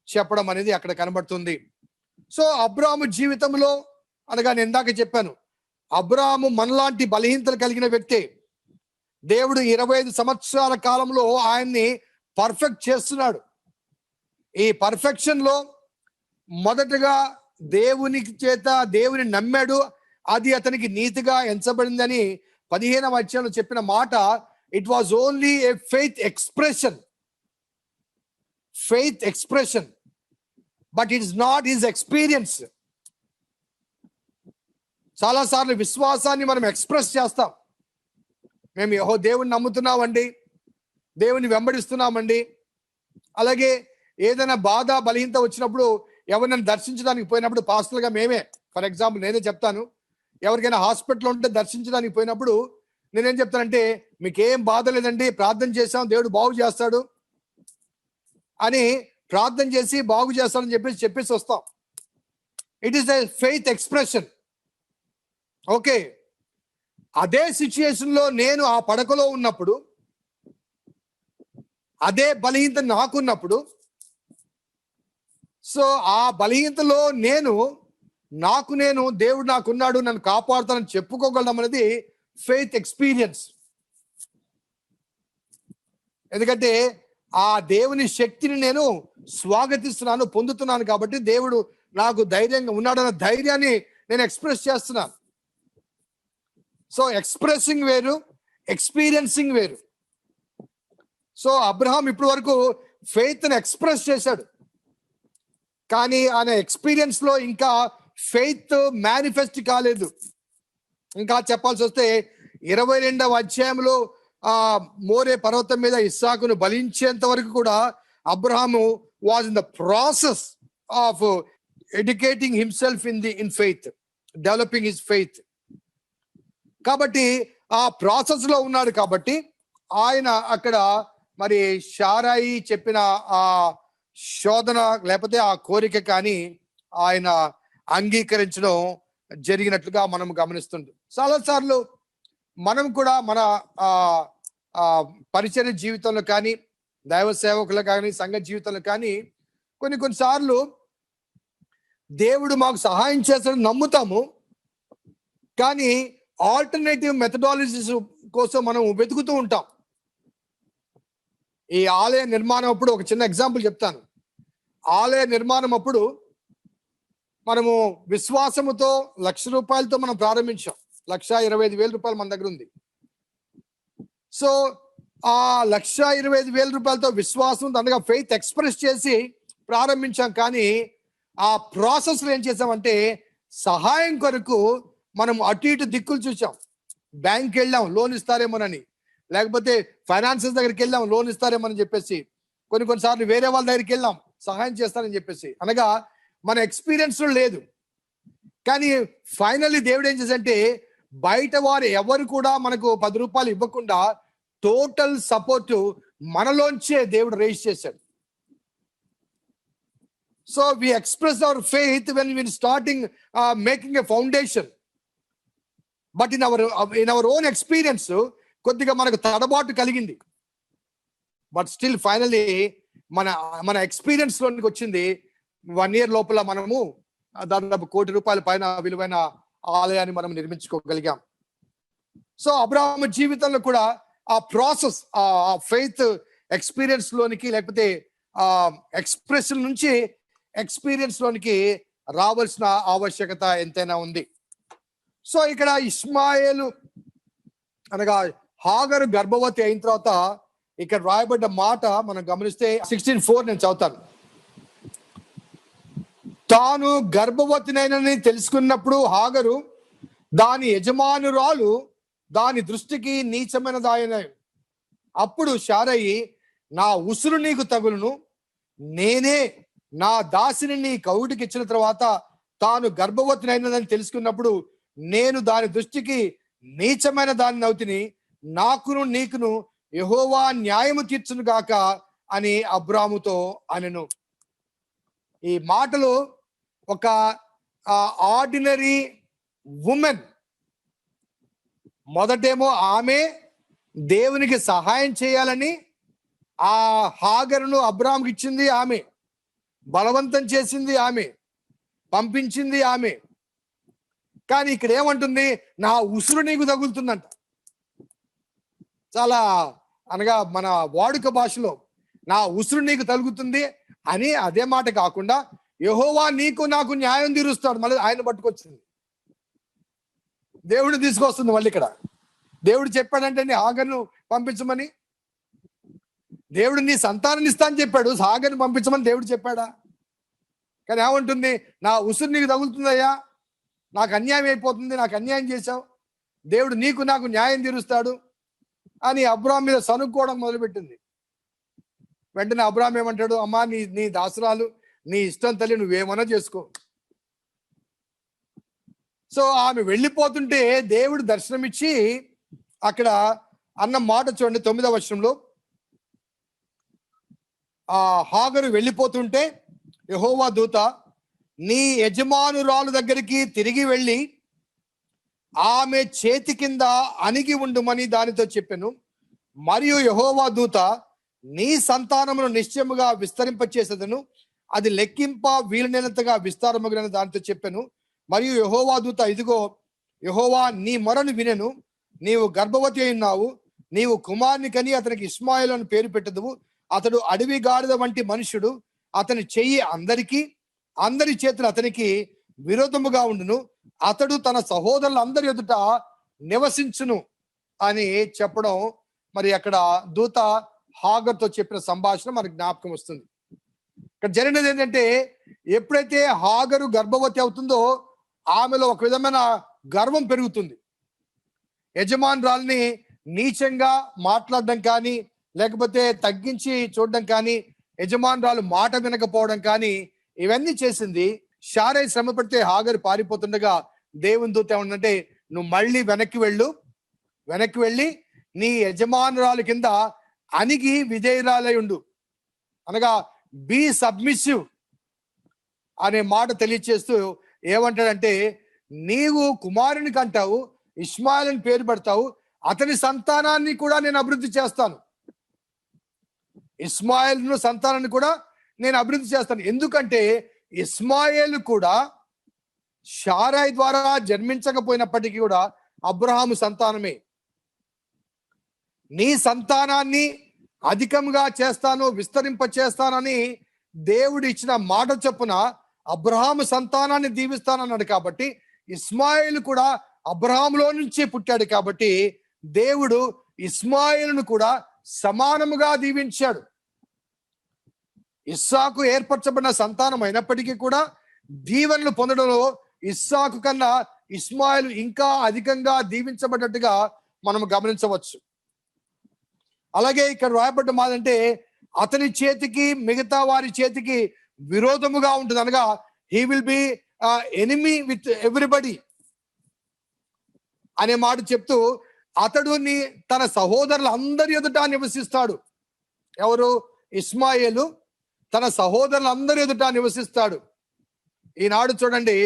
చెప్పడం అనేది అక్కడ కనబడుతుంది. సో అబ్రాహాము జీవితంలో అనగా నేను ఇందాక చెప్పాను, అబ్రాహాము మనలాంటి బలహీనతలు కలిగిన వ్యక్తి. దేవుడు 25 సంవత్సరాల కాలంలో ఆయన్ని పర్ఫెక్ట్ చేస్తున్నాడు. ఈ పర్ఫెక్షన్ లో మొదటగా దేవుని నమ్మాడు, అది అతనికి నీతిగా ఎంచబడిందని 15వ అధ్యాయంలో చెప్పిన మాట. It was only A faith expression, but it is not his experience. చాలాసార్లు విశ్వాసాన్ని మనం ఎక్స్ప్రెస్ చేస్తాం. మేము దేవుని నమ్ముతున్నామండి, దేవుని వెంబడిస్తున్నామండి. అలాగే ఏదైనా బాధ బలహీనత వచ్చినప్పుడు ఎవరినైనా దర్శించడానికి పోయినప్పుడు పాస్టర్గా మేమే, ఫర్ ఎగ్జాంపుల్ నేనే చెప్తాను, ఎవరికైనా హాస్పిటల్ ఉంటే దర్శించడానికి పోయినప్పుడు నేనేం చెప్తానంటే, మీకేం బాధ లేదండి, ప్రార్థన చేశాం, దేవుడు బాగు చేస్తాడు అని ప్రార్థన చేసి బాగు చేస్తాడని చెప్పేసి వస్తాం. It is a faith expression. Okay, అదే సిచ్యుయేషన్ లో నేను ఆ పడకలో ఉన్నప్పుడు, అదే బలహీనత నాకున్నప్పుడు, సో ఆ బలహీనతలో నేను దేవుడు నాకున్నాడు, నన్ను కాపాడుతానని చెప్పుకోగలం అనేది ఫెయిత్ ఎక్స్పీరియన్స్. ఎందుకంటే ఆ దేవుని శక్తిని నేను స్వాగతిస్తున్నాను, పొందుతున్నాను. కాబట్టి దేవుడు నాకు ధైర్యంగా ఉన్నాడన్న ధైర్యాన్ని నేను ఎక్స్ప్రెస్ చేస్తున్నాను. సో ఎక్స్ప్రెసింగ్ వేరు, ఎక్స్పీరియన్సింగ్ వేరు. సో అబ్రహాం ఇప్పటి వరకు ఫెయిత్ ని ఎక్స్ప్రెస్ చేశాడు, కానీ ఆయన ఎక్స్పీరియన్స్ లో ఇంకా ఫెయిత్ మేనిఫెస్ట్ కాలేదు. ఇంకా చెప్పాల్సి వస్తే 22వ అధ్యాయంలో మోరే పర్వతం మీద ఇస్సాకును బలించేంత వరకు కూడా Abraham was in the process of educating himself in faith, developing his faith. కాబట్టి ఆ ప్రాసెస్ లో ఉన్నాడు. కాబట్టి ఆయన అక్కడ మరి షారాయి చెప్పిన ఆ శోధన లేకపోతే ఆ కోరిక కానీ ఆయన అంగీకరించడం జరిగినట్లుగా మనం గమనిస్తుంది. చాలాసార్లు మనం కూడా మన పరిచయ జీవితంలో కానీ, దైవ సేవకులు కానీ, సంఘ జీవితంలో కానీ కొన్నిసార్లు దేవుడు మాకు సహాయం చేస్తాడని నమ్ముతాము, కానీ ఆల్టర్నేటివ్ మెథడాలజీస్ కోసం మనం వెతుకుతూ ఉంటాం. ఈ ఆలయ నిర్మాణం అప్పుడు ఒక చిన్న ఎగ్జాంపుల్ చెప్తాను. ఆలయ నిర్మాణం అప్పుడు మనము విశ్వాసముతో ₹1,00,000 మనం ప్రారంభించాం. ₹1,25,000 మన దగ్గర ఉంది. సో ఆ ₹1,25,000 విశ్వాసం దండగా ఫెయిత్ ఎక్స్ప్రెస్ చేసి ప్రారంభించాం. కానీ ఆ ప్రాసెస్ లో ఏం చేసామంటే, సహాయం కొరకు మనం అటు ఇటు దిక్కులు చూసాం. బ్యాంక్కి వెళ్ళాం లోన్ ఇస్తారేమోనని, లేకపోతే ఫైనాన్సెస్ దగ్గరికి వెళ్ళాం లోన్ ఇస్తారేమని చెప్పేసి, కొన్నిసార్లు వేరే వాళ్ళ దగ్గరికి వెళ్ళాం సహాయం చేస్తారని చెప్పేసి. అనగా మన ఎక్స్పీరియన్స్ లేదు. కానీ ఫైనల్లీ దేవుడు ఏం చేశాడంటే, బయట వారు ఎవరు కూడా మనకు ₹10 ఇవ్వకుండా టోటల్ సపోర్ట్ మనలోంచే దేవుడు రేజ్ చేశాడు. So we express our faith when we starting making a foundation. But in our own experience కొద్దిగా మనకు తడబాటు కలిగింది. బట్ స్టిల్ ఫైనల్లీ మన ఎక్స్పీరియన్స్ లోనికి వచ్చింది. 1 year లోపల మనము దాదాపు ₹1,00,00,000 పైన విలువైన ఆలయాన్ని మనం నిర్మించుకోగలిగాం. సో అబ్రహాము జీవితంలో కూడా ఆ ప్రాసెస్, ఆ ఫెయిత్ ఎక్స్పీరియన్స్ లోనికి, లేకపోతే ఆ ఎక్స్ప్రెషన్ నుంచి ఎక్స్పీరియన్స్ లోనికి రావాల్సిన ఆవశ్యకత ఎంతైనా ఉంది. సో ఇక్కడ ఇష్మాయేలు అనగా హాగరు గర్భవతి అయిన తర్వాత ఇక్కడ రాయబడ్డ మాట మనం గమనిస్తే 16:4 నేను చదువుతాను. తాను గర్భవతినైనని తెలుసుకున్నప్పుడు హాగరు దాని యజమానురాలు దాని దృష్టికి నీచమైనదాయన. అప్పుడు శారయి, నా ఉసురు నీకు తగులును, నేనే నా దాసిని నీ కౌటికి ఇచ్చిన తర్వాత తాను గర్భవతినైనదని తెలుసుకున్నప్పుడు నేను దాని దృష్టికి నీచమైన దాన్ని అవుతిని, నాకును నీకును యెహోవా న్యాయము తీర్చును గాక అని అబ్రాముతో అనెను. ఈ మాటలు ఒక ఆర్డినరీ ఉమెన్, మొదటేమో ఆమె దేవునికి సహాయం చేయాలని ఆ హాగరును అబ్రాముకి ఇచ్చింది ఆమె, బలవంతం చేసింది ఆమె, పంపించింది ఆమె. కానీ ఇక్కడ ఏమంటుంది, నా ఉసురు నీకు తగులుతుందంట. చాలా అనగా మన వాడుక భాషలో నా ఉసురు నీకు తగులుతుంది అని అదే మాట కాకుండా యెహోవా నీకు నాకు న్యాయం తీరుస్తాడు. మళ్ళీ ఆయన పట్టుకొచ్చింది, దేవుడు తీసుకొస్తుంది. మళ్ళీ ఇక్కడ దేవుడు చెప్పాడంటే నీ హాగరును పంపించమని, దేవుడు నీ సంతానం ఇస్తా అని చెప్పాడు, హాగరును పంపించమని దేవుడు చెప్పాడా? కానీ ఏమంటుంది, నా ఉసురు నీకు తగులుతుందయ్యా, నాకు అన్యాయం అయిపోతుంది, నాకు అన్యాయం చేశావు, దేవుడు నీకు నాకు న్యాయం తీరుస్తాడు అని అబ్రాహాం మీద సనుక్కోవడం మొదలుపెట్టింది. వెంటనే అబ్రాహాం ఏమంటాడు, అమ్మా నీ దాసురాలు, నీ ఇష్టం తల్లి, నువ్వేమన్నా చేసుకో. సో ఆమె వెళ్ళిపోతుంటే దేవుడు దర్శనమిచ్చి అక్కడ అన్న మాట చూడండి, 9వ వచనంలో. ఆ హాగరు వెళ్ళిపోతుంటే యెహోవా దూత, నీ యజమానురాలు దగ్గరికి తిరిగి వెళ్ళి ఆమె చేతి కింద అణిగి ఉండుమని దానితో చెప్పెను. మరియు యెహోవా దూత, నీ సంతానమును నిశ్చయముగా విస్తరింపచేసేదను, అది లెక్కింప వీలునైనంతగా విస్తారముగా దానితో చెప్పెను. మరియు యెహోవా దూత, ఇదిగో యెహోవా నీ మొరను వినెను, నీవు గర్భవతి అయినావు, నీవు కుమారుని కని అతనికి ఇష్మాయేలు అని పేరు పెట్టదువు. అతడు అడవి గాడిద వంటి మనుషుడు, అతని చెయ్యి అందరి చేతులు అతనికి విరోధముగా ఉండును, అతడు తన సహోదరులందరి ఎదుట నివసించును అని చెప్పడం. మరి అక్కడ దూత హాగర్తో చెప్పిన సంభాషణ మనకు జ్ఞాపకం వస్తుంది. ఇక్కడ జరిగినది ఏంటంటే, ఎప్పుడైతే హాగరు గర్భవతి అవుతుందో ఆమెలో ఒక విధమైన గర్వం పెరుగుతుంది. యజమానురాల్ని నీచంగా మాట్లాడడం కానీ, లేకపోతే తగ్గించి చూడడం కానీ, యజమానురాలు మాట వినకపోవడం కానీ ఇవన్నీ చేసింది. శారై శ్రమ పడితే హాగరు పారిపోతుండగా దేవుని దూత ఏమంటే, నువ్వు మళ్ళీ వెనక్కి వెళ్ళి నీ యజమానురాలు కింద అణిగి విధేయురాలై ఉండు, అనగా బీ సబ్మిసివ్ అనే మాట తెలియచేస్తూ ఏమంటాడంటే, నీవు కుమారుని కంటావు, ఇష్మాయిల్ అని పేరు పెడతావు, అతని సంతానాన్ని కూడా నేను అభివృద్ధి చేస్తాను, ఇష్మాయిల్ను సంతానాన్ని కూడా నేను అభివృద్ధి చేస్తాను. ఎందుకంటే ఇష్మాయేలు కూడా శారాయి ద్వారా జన్మించకపోయినప్పటికీ కూడా అబ్రహాము సంతానమే. నీ సంతానాన్ని అధికంగా చేస్తాను, విస్తరింప చేస్తానని దేవుడు ఇచ్చిన మాట చొప్పున అబ్రహాము సంతానాన్ని దీవిస్తానన్నాడు. కాబట్టి ఇస్మాయిల్ కూడా అబ్రహాములో నుంచి పుట్టాడు. కాబట్టి దేవుడు ఇస్మాయిల్ను కూడా సమానముగా దీవించాడు. ఇస్సాకు ఏర్పరచబడిన సంతానం అయినప్పటికీ కూడా దీవెనలు పొందడంలో ఇస్సాకు కన్నా ఇస్మాయిల్ ఇంకా అధికంగా దీవించబడ్డట్టుగా మనం గమనించవచ్చు. అలాగే ఇక్కడ రాయబడ్డ మాదంటే, అతని చేతికి మిగతా వారి చేతికి విరోధముగా ఉంటుంది, అనగా he will be enemy with everybody అనే మాట చెప్తూ, అతడు తన సహోదరులందరి ఎదుట నివసిస్తాడు. ఎవరు? ఇస్మాయేలు తన సహోదరులందరి ఎదుట నివసిస్తాడు. ఈనాడు చూడండి,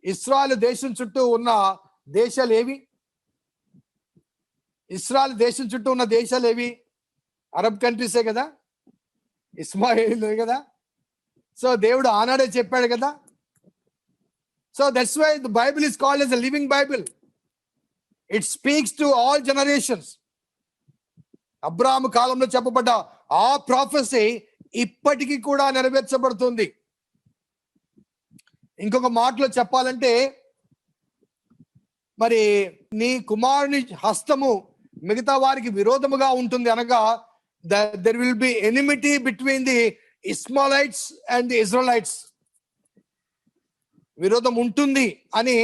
ఇస్రాయల్ దేశం చుట్టూ ఉన్న దేశాలు ఏవి? ఇస్రాయల్ దేశం చుట్టూ ఉన్న దేశాలు ఏవి? అరబ్ కంట్రీసే కదా, ఇస్మాయిల్ కదా. సో దేవుడు ఆనాడే చెప్పాడు కదా. So that's why the Bible is called as a living Bible. It speaks to all generations. అబ్రాహాము కాలంలో చెప్పబడ్డ ఆ ప్రాఫెసీ ఇప్పటికీ కూడా నెరవేర్చబడుతుంది. ఇంకొక మాటలో చెప్పాలంటే, మరి నీ కుమారుని హస్తము మిగతా వారికి విరోధముగా ఉంటుంది, అనగా there will be enmity between the Ishmaelites and the Israelites. విరోధం ఉంటుంది అని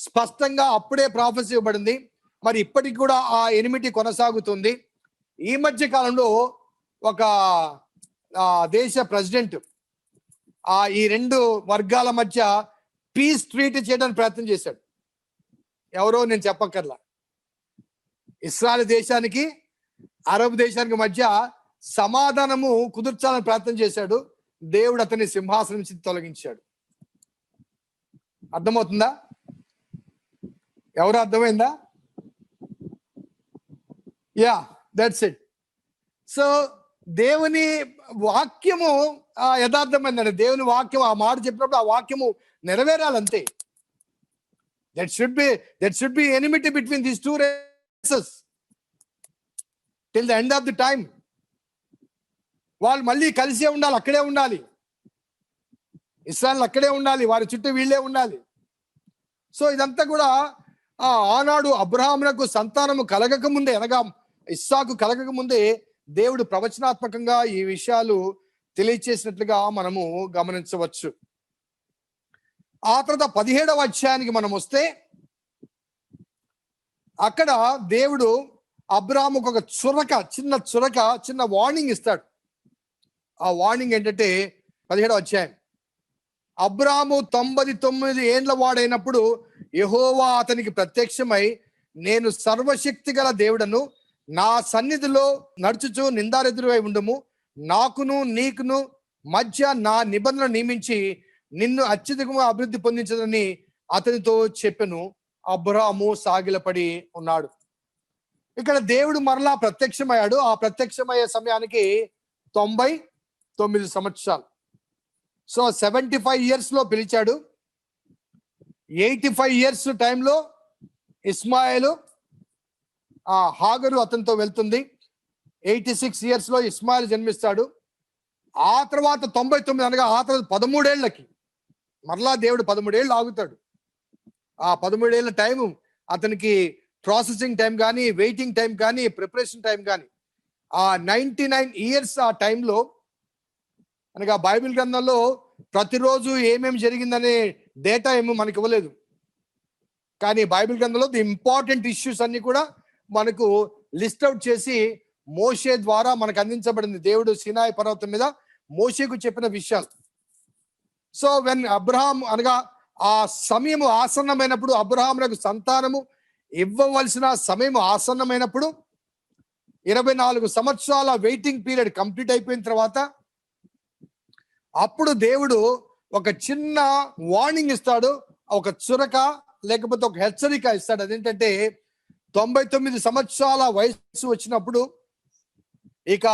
స్పష్టంగా అప్పుడే ప్రాఫెసీ ఇవ్వబడింది. మరి ఇప్పటికి కూడా ఆ ఎనిమిటీ కొనసాగుతుంది. ఈ మధ్య కాలంలో ఒక దేశ ప్రెసిడెంట్ ఈ రెండు వర్గాల మధ్య పీస్ ట్రీట్ చేయడానికి ప్రయత్నం చేశాడు. ఎవరో నేను చెప్పక్కర్లా. ఇస్రాయల్ దేశానికి అరబ్ దేశానికి మధ్య సమాధానము కుదుర్చాలని ప్రయత్నం చేశాడు. దేవుడు అతన్ని సింహాసనం నుంచి తొలగించాడు. అర్థమవుతుందా? ఎవరు అర్థమైందా? Yeah, that's it. సో దేవుని వాక్యము యథార్థమైందండి. దేవుని వాక్యం ఆ మాట చెప్పినప్పుడు ఆ వాక్యము నెరవేరాలంతే. There should be enmity between these two races till the end of the time. వాళ్ళు మళ్ళీ కలిసే ఉండాలి, అక్కడే ఉండాలి, ఇశ్రాయేల్ అక్కడే ఉండాలి, వారి చుట్టూ వీళ్ళే ఉండాలి. సో ఇదంతా కూడా ఆనాడు అబ్రహామునకు సంతానము కలగక ముందే, అనగా ఇస్సాకు కలగక ముందే దేవుడు ప్రవచనాత్మకంగా ఈ విషయాలు తెలియచేసినట్లుగా మనము గమనించవచ్చు. ఆ తర్వాత 17వ అధ్యాయానికి మనం వస్తే, అక్కడ దేవుడు అబ్రహాముకు ఒక చిన్న వార్నింగ్ ఇస్తాడు. ఆ వార్నింగ్ ఏంటంటే 17వ అధ్యాయం, అబ్రహాము 99 ఏండ్ల వాడైనప్పుడు యెహోవా అతనికి ప్రత్యక్షమై, నేను సర్వశక్తి గల దేవుడను, నా సన్నిధిలో నడుచుచు నిందారెదురువై ఉండుము, నాకును నీకును మధ్య నా నిబంధన నియమించి నిన్ను అత్యధికంగా అభివృద్ధి పొందించదని అతనితో చెప్పెను. అబ్రహాము సాగిలపడి ఉన్నాడు. ఇక్కడ దేవుడు మరలా ప్రత్యక్షమయ్యాడు. ఆ ప్రత్యక్షమయ్యే సమయానికి 99 సంవత్సరాలు. సో 75 years లో పిలిచాడు. 85 years టైంలో ఇస్మాయిలు, హాగరు అతనితో వెళ్తుంది. 86 years లో ఇస్మాయిల్ జన్మిస్తాడు. ఆ తర్వాత 99 అనగా ఆ తర్వాత 13 ఏళ్లకి మరలా దేవుడు 13 ఏళ్ళు ఆగుతాడు. ఆ 13 ఏళ్ళ టైం అతనికి ప్రాసెసింగ్ టైం కానీ, వెయిటింగ్ టైం కానీ, ప్రిపరేషన్ టైం కానీ, ఆ 99 years ఆ టైంలో, అనగా బైబిల్ గ్రంథంలో ప్రతిరోజు ఏమేమి జరిగిందనే డేటా ఏమో మనకి ఇవ్వలేదు. కానీ బైబిల్ గ్రంథంలో ది ఇంపార్టెంట్ ఇష్యూస్ అన్ని కూడా మనకు లిస్ట్ అవుట్ చేసి మోషే ద్వారా మనకు అందించబడింది. దేవుడు సీనాయి పర్వతం మీద మోషేకు చెప్పిన విషయాలు. సో వెన్ అబ్రహాం, అనగా ఆ సమయము ఆసన్నమైనప్పుడు, అబ్రహామునకు సంతానము ఇవ్వవలసిన సమయం ఆసన్నమైనప్పుడు, 24 సంవత్సరాల వెయిటింగ్ పీరియడ్ కంప్లీట్ అయిపోయిన తర్వాత, అప్పుడు దేవుడు ఒక చిన్న వార్నింగ్ ఇస్తాడు, ఒక చురక లేకపోతే ఒక హెచ్చరిక ఇస్తాడు. అదేంటంటే 99 సంవత్సరాల వయసు వచ్చినప్పుడు, ఇక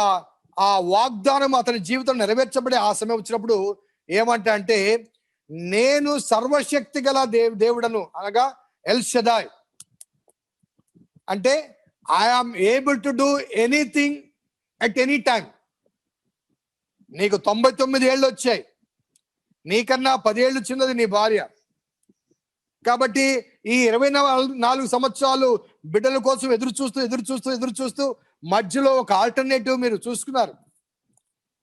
ఆ వాగ్దానం అతని జీవితం నెరవేర్చబడే ఆ సమయం వచ్చినప్పుడు ఏమంటా అంటే, నేను సర్వశక్తి గల దేవుడను, అనగా ఎల్ షదాయ్, అంటే I am able to do anything at any time. నీకు 99 ఏళ్ళు వచ్చాయి, నీకన్నా 10 ఏళ్ళు చిన్నది నీ భార్య. కాబట్టి ఈ 24 సంవత్సరాలు బిడ్డల కోసం ఎదురు చూస్తూ మధ్యలో ఒక ఆల్టర్నేటివ్ మీరు చూసుకున్నారు.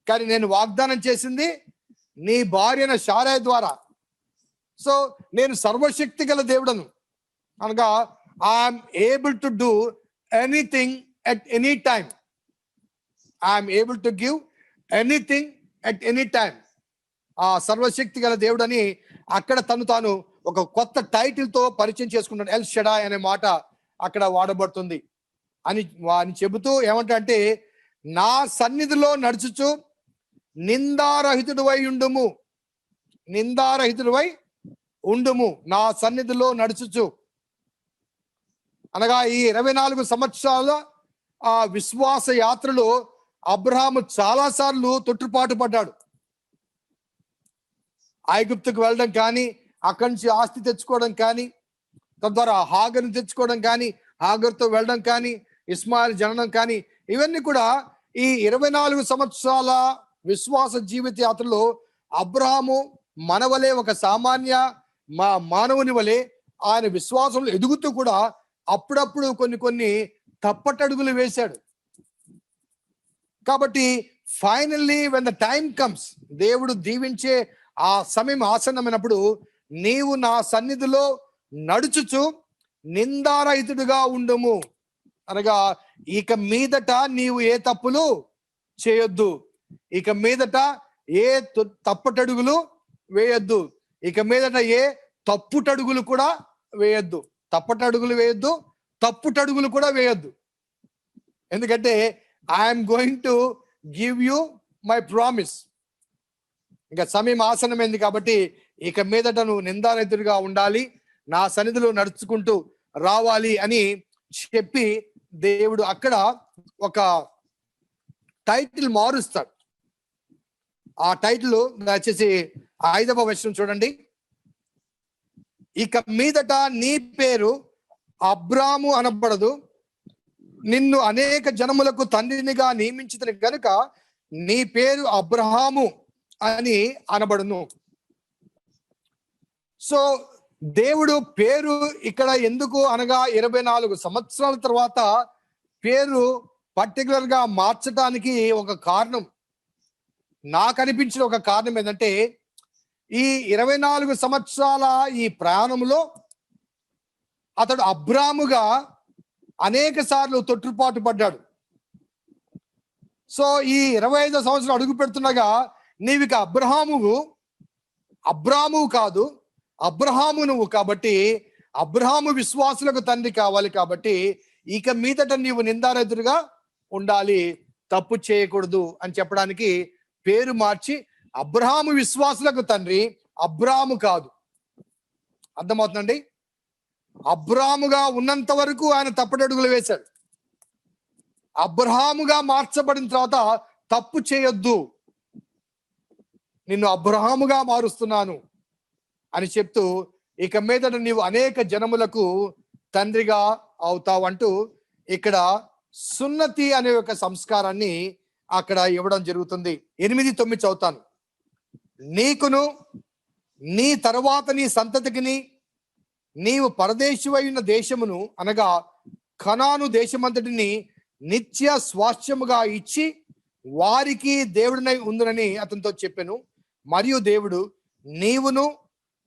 కానీ నేను వాగ్దానం చేసింది నీ భార్యన శారయ ద్వారా. సో నేను సర్వశక్తి గల దేవుడను, అనగా I'm able to do anything at any time. I'm able to give anything at any time. ఆ సర్వశక్తి గల దేవుడని అక్కడ తాను ఒక కొత్త టైటిల్ తో పరిచయం చేసుకున్నాడు. ఎల్ షడాయ్ అనే మాట అక్కడ వాడబడుతుంది అని చెబుతూ ఏమంటే, నా సన్నిధిలో నడుచుచు నిందారహితుడివై ఉండుము, నా సన్నిధిలో నడుచుచు. అనగా ఈ 24 సంవత్సరాల ఆ విశ్వాస యాత్రలో అబ్రహాము చాలా సార్లు తొట్టుపాటు పడ్డాడు. ఐగుప్తుకు వెళ్ళడం కానీ, అక్కడి నుంచి ఆస్తి తెచ్చుకోవడం కానీ, తద్వారా హాగర్ని తెచ్చుకోవడం కానీ, హాగర్తో వెళ్ళడం కానీ, ఇస్మాయిల్ జననం కానీ, ఇవన్నీ కూడా ఈ 24 సంవత్సరాల విశ్వాస జీవిత యాత్రలో అబ్రహాము మనవలే, ఒక సామాన్య మానవుని వలె ఆయన విశ్వాసంలో ఎదుగుతూ కూడా అప్పుడప్పుడు కొన్ని తప్పటడుగులు వేశాడు. కాబట్టి finally when the time comes, దేవుడు దీవించే ఆ సమయం ఆసన్నమైనప్పుడు, నీవు నా సన్నిధిలో నడుచుచు నిందారహితుడిగా ఉండుము, అనగా ఇక మీదట నీవు ఏ తప్పులు చేయొద్దు, ఇక మీదట ఏ తప్పటడుగులు వేయొద్దు, ఇక మీదట ఏ తప్పుటడుగులు కూడా వేయొద్దు. తప్పుటడుగులు కూడా వేయొద్దు. ఎందుకంటే I'm going to give you my promise. ఇంకా సమయం ఆసనమైంది కాబట్టి ఇక మీదట నువ్వు నిందారహితుడిగా ఉండాలి, నా సన్నిధిలో నడుచుకుంటూ రావాలి అని చెప్పి దేవుడు అక్కడ ఒక టైటిల్ మారుస్తాడు. ఆ టైటిల్ దయచేసి 5వ వచనం చూడండి. ఇక మీదట నీ పేరు అబ్రాము అనబడదు, నిన్ను అనేక జనములకు తండ్రినిగా నియమించిన గనుక నీ పేరు అబ్రహాము అని అనబడును. సో దేవుడు పేరు ఇక్కడ ఎందుకు అనగా 24 సంవత్సరాల తర్వాత పేరు పర్టికులర్ గా మార్చడానికి ఒక కారణం, నాకు అనిపించిన ఒక కారణం ఏంటంటే, ఈ 24 సంవత్సరాల ఈ ప్రయాణంలో అతడు అబ్రాముగా అనేక సార్లు తొట్టుపాటు పడ్డాడు. సో ఈ 25వ సంవత్సరం అడుగు పెడుతుండగా నీవిక అబ్రాము కాదు, అబ్రహాము నువ్వు, కాబట్టి అబ్రహాము విశ్వాసులకు తండ్రి కావాలి, కాబట్టి ఇక మీదట నీవు నిందారహితుడిగా ఉండాలి, తప్పు చేయకూడదు అని చెప్పడానికి పేరు మార్చి అబ్రహాము విశ్వాసులకు తండ్రి, అబ్రాము కాదు. అర్థమవుతుందండి? అబ్రాముగా ఉన్నంత వరకు ఆయన తప్పటడుగులు వేశాడు. అబ్రహాముగా మార్చబడిన తర్వాత తప్పు చేయొద్దు, నిన్ను అబ్రహాముగా మారుస్తున్నాను అని చెప్తూ ఇక మీదట నీవు అనేక జనములకు తండ్రిగా అవుతావు అంటూ ఇక్కడ సున్నతి అనే ఒక సంస్కారాన్ని అక్కడ ఇవ్వడం జరుగుతుంది. 8-9 చదువుతాను. నీకును నీ తర్వాత నీ సంతతికిని నీవు పరదేశివైన దేశమును అనగా కనాను దేశమంతటిని నిత్య స్వాస్థ్యముగా ఇచ్చి వారికి దేవుడినై ఉందని అతనితో చెప్పెను. మరియు దేవుడు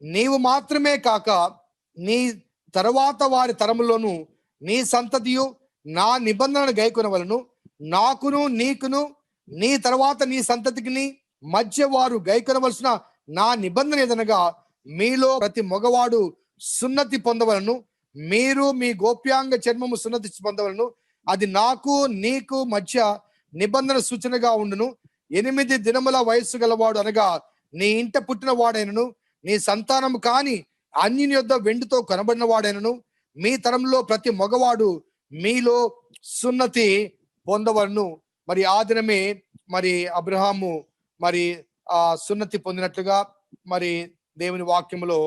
నీవు మాత్రమే కాక నీ తర్వాత వారి తరములోను నీ సంతతియు నా నిబంధనను గైకొనవలను, నాకును నీకును నీ తర్వాత నీ సంతతికి మధ్య వారు గైకొనవలసిన నా నిబంధన ఏదనగా మీలో ప్రతి మగవాడు సున్నతి పొందవలను, మీరు మీ గోప్యాంగ చర్మము సున్నతి పొందవలను, అది నాకు నీకు మధ్య నిబంధన సూచనగా ఉండును. 8 దినముల వయస్సు గలవాడు అనగా నీ ఇంట పుట్టిన వాడైనను నీ సంతానము కాని అన్యుని యొద్ద వెండితో కనబడిన వాడైనను మీ తరంలో ప్రతి మగవాడు మీలో సున్నతి పొందవలను. మరి ఆ దినమే మరి అబ్రహాము మరి ఆ సున్నతి పొందినట్లుగా మరి దేవుని వాక్యములో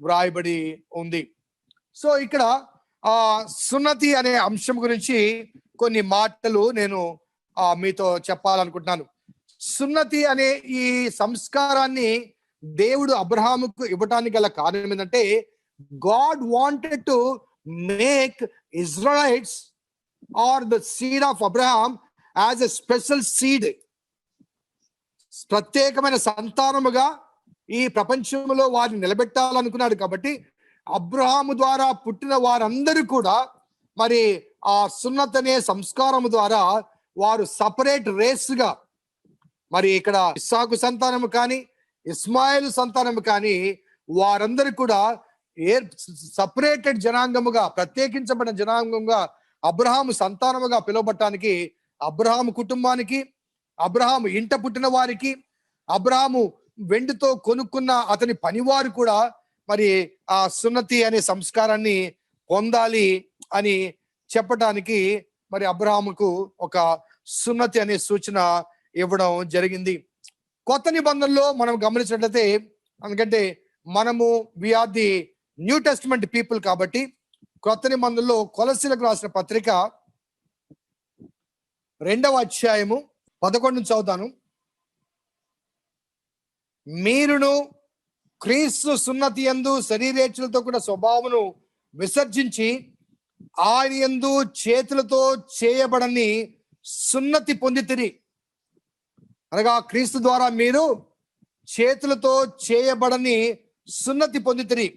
వ్రాయబడి ఉంది. సో ఇక్కడ ఆ సున్నతి అనే అంశం గురించి కొన్ని మాటలు నేను మీతో చెప్పాలనుకుంటున్నాను. సున్నతి అనే ఈ సంస్కారాన్ని దేవుడు అబ్రహాముకు ఇవ్వటానికి గల కారణం ఏంటంటే, God wanted to make Israelites are the seed of Abraham as a special seed, ప్రత్యేకమైన సంతానముగా ఈ ప్రపంచంలో వారిని నిలబెట్టాలనుకున్నాడు. కాబట్టి అబ్రహాము ద్వారా పుట్టిన వారందరూ కూడా మరి ఆ సున్నత్ అనే సంస్కారము ద్వారా వారు సపరేట్ రేస్గా, మరి ఇక్కడ ఇస్సాకు సంతానము కానీ ఇస్మాయిల్ సంతానము కానీ వారందరూ కూడా సపరేటెడ్ జనాంగముగా, ప్రత్యేకించబడిన జనాంగంగా అబ్రహాము సంతానముగా పిలువబడటానికి, అబ్రహాము కుటుంబానికి, అబ్రహాము ఇంట పుట్టిన వారికి, అబ్రహాము వెండితో కొనుక్కున్న అతని పనివారు కూడా మరి ఆ సున్నతి అనే సంస్కారాన్ని పొందాలి అని చెప్పటానికి మరి అబ్రహాముకు ఒక సున్నతి అనే సూచన ఇవ్వడం జరిగింది. కొత్త నిబంధనలో మనం గమనించినట్లయితే, ఎందుకంటే మనము we are the new testament people కాబట్టి కొత్త నిబంధనలో కొలస్సీలకు రాసిన పత్రిక 2వ అధ్యాయము 11 నుంచి చదువుతాను. మీరును క్రీస్తు సున్నతి యందు శరీరేచ్ఛలతో కూడా స్వభావమును విసర్జించి ఆయన యందు చేతులతో చేయబడని సున్నతి పొందితిరి, అనగా క్రీస్తు ద్వారా మీరు చేతులతో చేయబడని సున్నతి పొందితిరి.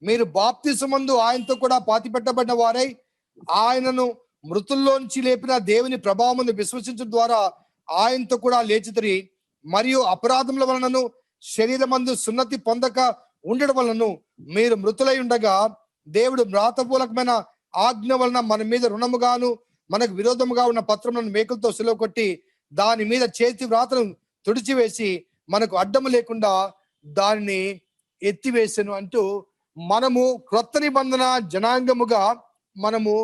మీరు బాప్తిసమందు ఆయనతో కూడా పాతిపెట్టబడిన వారై ఆయనను మృతుల్లోంచి లేపిన దేవుని ప్రభావమును విశ్వసించడం ద్వారా ఆయనతో కూడా లేచితిరి. మరియు అపరాధముల వలనను శరీరమందు సున్నతి పొందక ఉండడం వలన మీరు మృతులై ఉండగా దేవుడు వ్రాతపూలకమైన ఆజ్ఞ వలన మన మీద రుణముగాను మనకు విరోధముగా ఉన్న పత్రములను మేకులతో సిలువ కొట్టి దాని మీద చేతి వ్రాతను తుడిచివేసి మనకు అడ్డము లేకుండా దానిని ఎత్తివేసెను అంటూ, మనము క్రొత్త నిబంధన జనాంగముగా మనము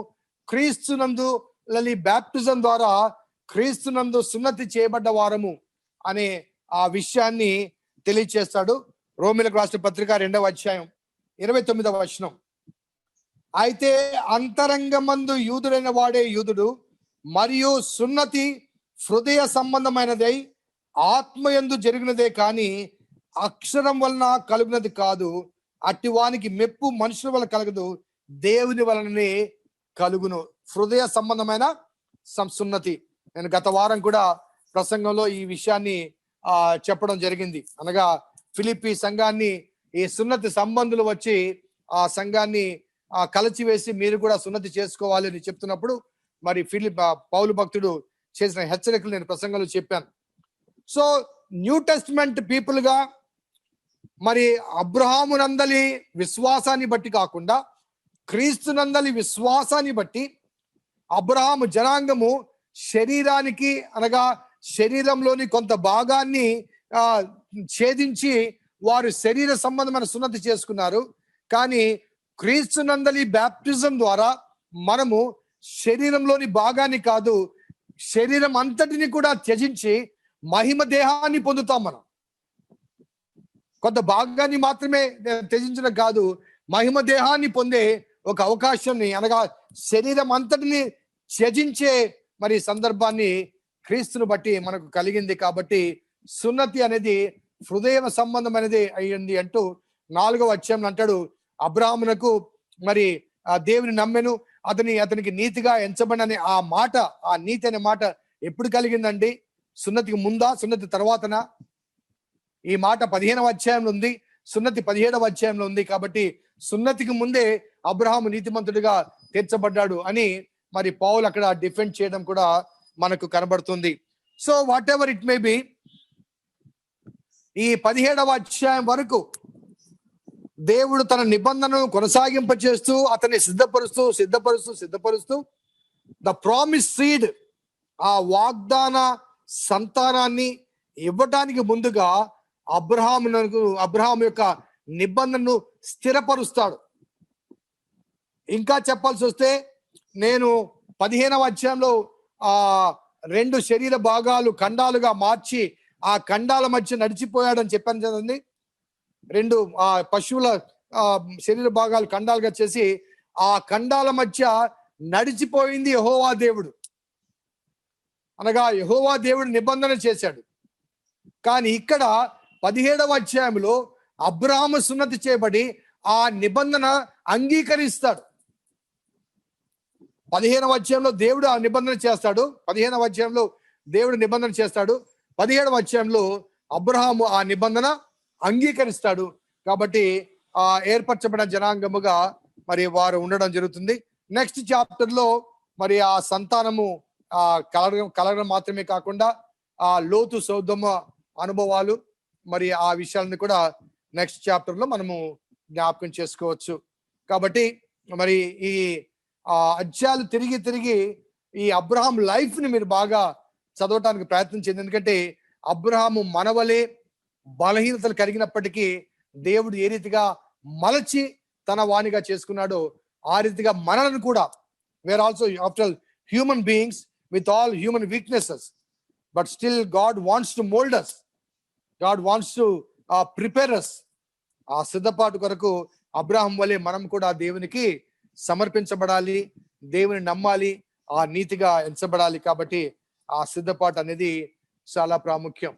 క్రీస్తునందు బ్యాప్టిజం ద్వారా క్రీస్తునందు సున్నతి చేయబడ్డ వారము అనే ఆ విషయాన్ని తెలియచేస్తాడు. రోమీలకు రాసిన పత్రిక 2వ అధ్యాయం 29వ వచనం. అయితే అంతరంగమందు యూదుడైన వాడే యూదుడు, మరియు సున్నతి హృదయ సంబంధమైనదై ఆత్మయందు జరిగినదే కానీ అక్షరం వలన కలుగునది కాదు. అట్టి వానికి మెప్పు మనుషుల వల్ల కలగదు, దేవుని వలననే కలుగును. హృదయ సంబంధమైన సున్నతి. నేను గత వారం కూడా ప్రసంగంలో ఈ విషయాన్ని చెప్పడం జరిగింది. అనగా ఫిలిప్పీ సంఘాన్ని ఈ సున్నతి సంబంధులు వచ్చి ఆ సంఘాన్ని కలచివేసి మీరు కూడా సున్నతి చేసుకోవాలి అని చెప్తున్నప్పుడు మరి పౌలు భక్తుడు చేసిన హెచ్చరికలు నేను ప్రసంగంలో చెప్పాను. సో న్యూ టెస్ట్మెంట్ పీపుల్ గా మరి అబ్రహాము నందలి విశ్వాసాన్ని బట్టి కాకుండా క్రీస్తు నందలి విశ్వాసాన్ని బట్టి అబ్రహాము జనాంగము శరీరానికి అనగా శరీరంలోని కొంత భాగాన్ని ఛేదించి వారు శరీర సంబంధమైన సున్నతి చేసుకున్నారు. కానీ క్రీస్తు నందలి బ్యాప్టిజం ద్వారా మనము శరీరంలోని భాగాన్ని కాదు, శరీరం అంతటిని కూడా త్యజించి మహిమ దేహాన్ని పొందుతాం. మనం కొంత భాగాన్ని మాత్రమే త్యజించడం కాదు, మహిమ దేహాన్ని పొందే ఒక అవకాశాన్ని అనగా శరీరం అంతటిని త్యజించే మరి సందర్భాన్ని క్రీస్తును బట్టి మనకు కలిగింది. కాబట్టి సున్నతి అనేది హృదయ సంబంధమైనది అయ్యింది అంటూ 4వ అధ్యాయంలో అంటాడు, అబ్రాహామునకు మరి ఆ దేవుని నమ్మెను, అతనికి నీతిగా ఎంచబడిన ఆ మాట, ఆ నీతి అనే మాట ఎప్పుడు కలిగిందండి? సున్నతికి ముందా, సున్నతి తర్వాతనా? ఈ మాట 15వ అధ్యాయంలో ఉంది, సున్నతి 17వ అధ్యాయంలో ఉంది. కాబట్టి సున్నతికి ముందే అబ్రహాము నీతిమంతుడిగా తీర్చబడ్డాడు అని మరి పౌలు అక్కడ డిఫెండ్ చేయడం కూడా మనకు కనబడుతుంది. So what ever it may be, ఈ 17వ అధ్యాయం వరకు దేవుడు తన నిబంధనను కొనసాగింప చేస్తూ అతన్ని సిద్ధపరుస్తూ ద ప్రామిస్ సీడ్, ఆ వాగ్దాన సంతానాన్ని ఇవ్వటానికి ముందుగా అబ్రహాము యొక్క నిబంధనను స్థిరపరుస్తాడు. ఇంకా చెప్పాల్సి వస్తే నేను 15వ అధ్యాయంలో 2 శరీర భాగాలు ఖండాలుగా మార్చి ఆ ఖండాల మధ్య నడిచిపోయాడని చెప్పాను కదండి. 2 పశువుల శరీర భాగాలు ఖండాలుగా చేసి ఆ ఖండాల మధ్య నడిచిపోయింది యెహోవా దేవుడు. అనగా యెహోవా దేవుడు నిబంధన చేశాడు. కానీ ఇక్కడ 17వ అధ్యాయంలో అబ్రహాము సున్నతి చేయబడి ఆ నిబంధన అంగీకరిస్తాడు. 15వ అధ్యాయంలో దేవుడు ఆ నిబంధన చేస్తాడు, 15వ అధ్యాయంలో దేవుడు నిబంధన చేస్తాడు, 17వ అధ్యాయంలో అబ్రహాము ఆ నిబంధన అంగీకరిస్తాడు. కాబట్టి ఆ ఏర్పరచబడిన జనాంగముగా మరి వారు ఉండడం జరుగుతుంది. నెక్స్ట్ చాప్టర్ లో మరి ఆ సంతానము కలగడం మాత్రమే కాకుండా ఆ లోతు సోదమ అనుభవాలు మరి ఆ విషయాలను కూడా నెక్స్ట్ చాప్టర్ లో మనము జ్ఞాపకం చేసుకోవచ్చు. కాబట్టి మరి ఈ అధ్యాయాలు తిరిగి ఈ అబ్రహాం లైఫ్ ని మీరు బాగా చదవటానికి ప్రయత్నం చేయండి. ఎందుకంటే అబ్రహాము మనవలే బలహీనతలు కలిగినప్పటికీ దేవుడు ఏ రీతిగా మలచి తన వాణిగా చేసుకున్నాడో ఆ రీతిగా మనలను కూడా, we're also after human beings with all human weaknesses, but still God wants to mould us, God wants to prepare us. ఆ సిద్ధపాటు కొరకు అబ్రహాం వలె మనం కూడా దేవునికి సమర్పించబడాలి, దేవుని నమ్మాలి, ఆ నీతిగా ఎంచబడాలి. కాబట్టి ఆ సిద్ధపాటు అనేది చాలా ప్రాముఖ్యం.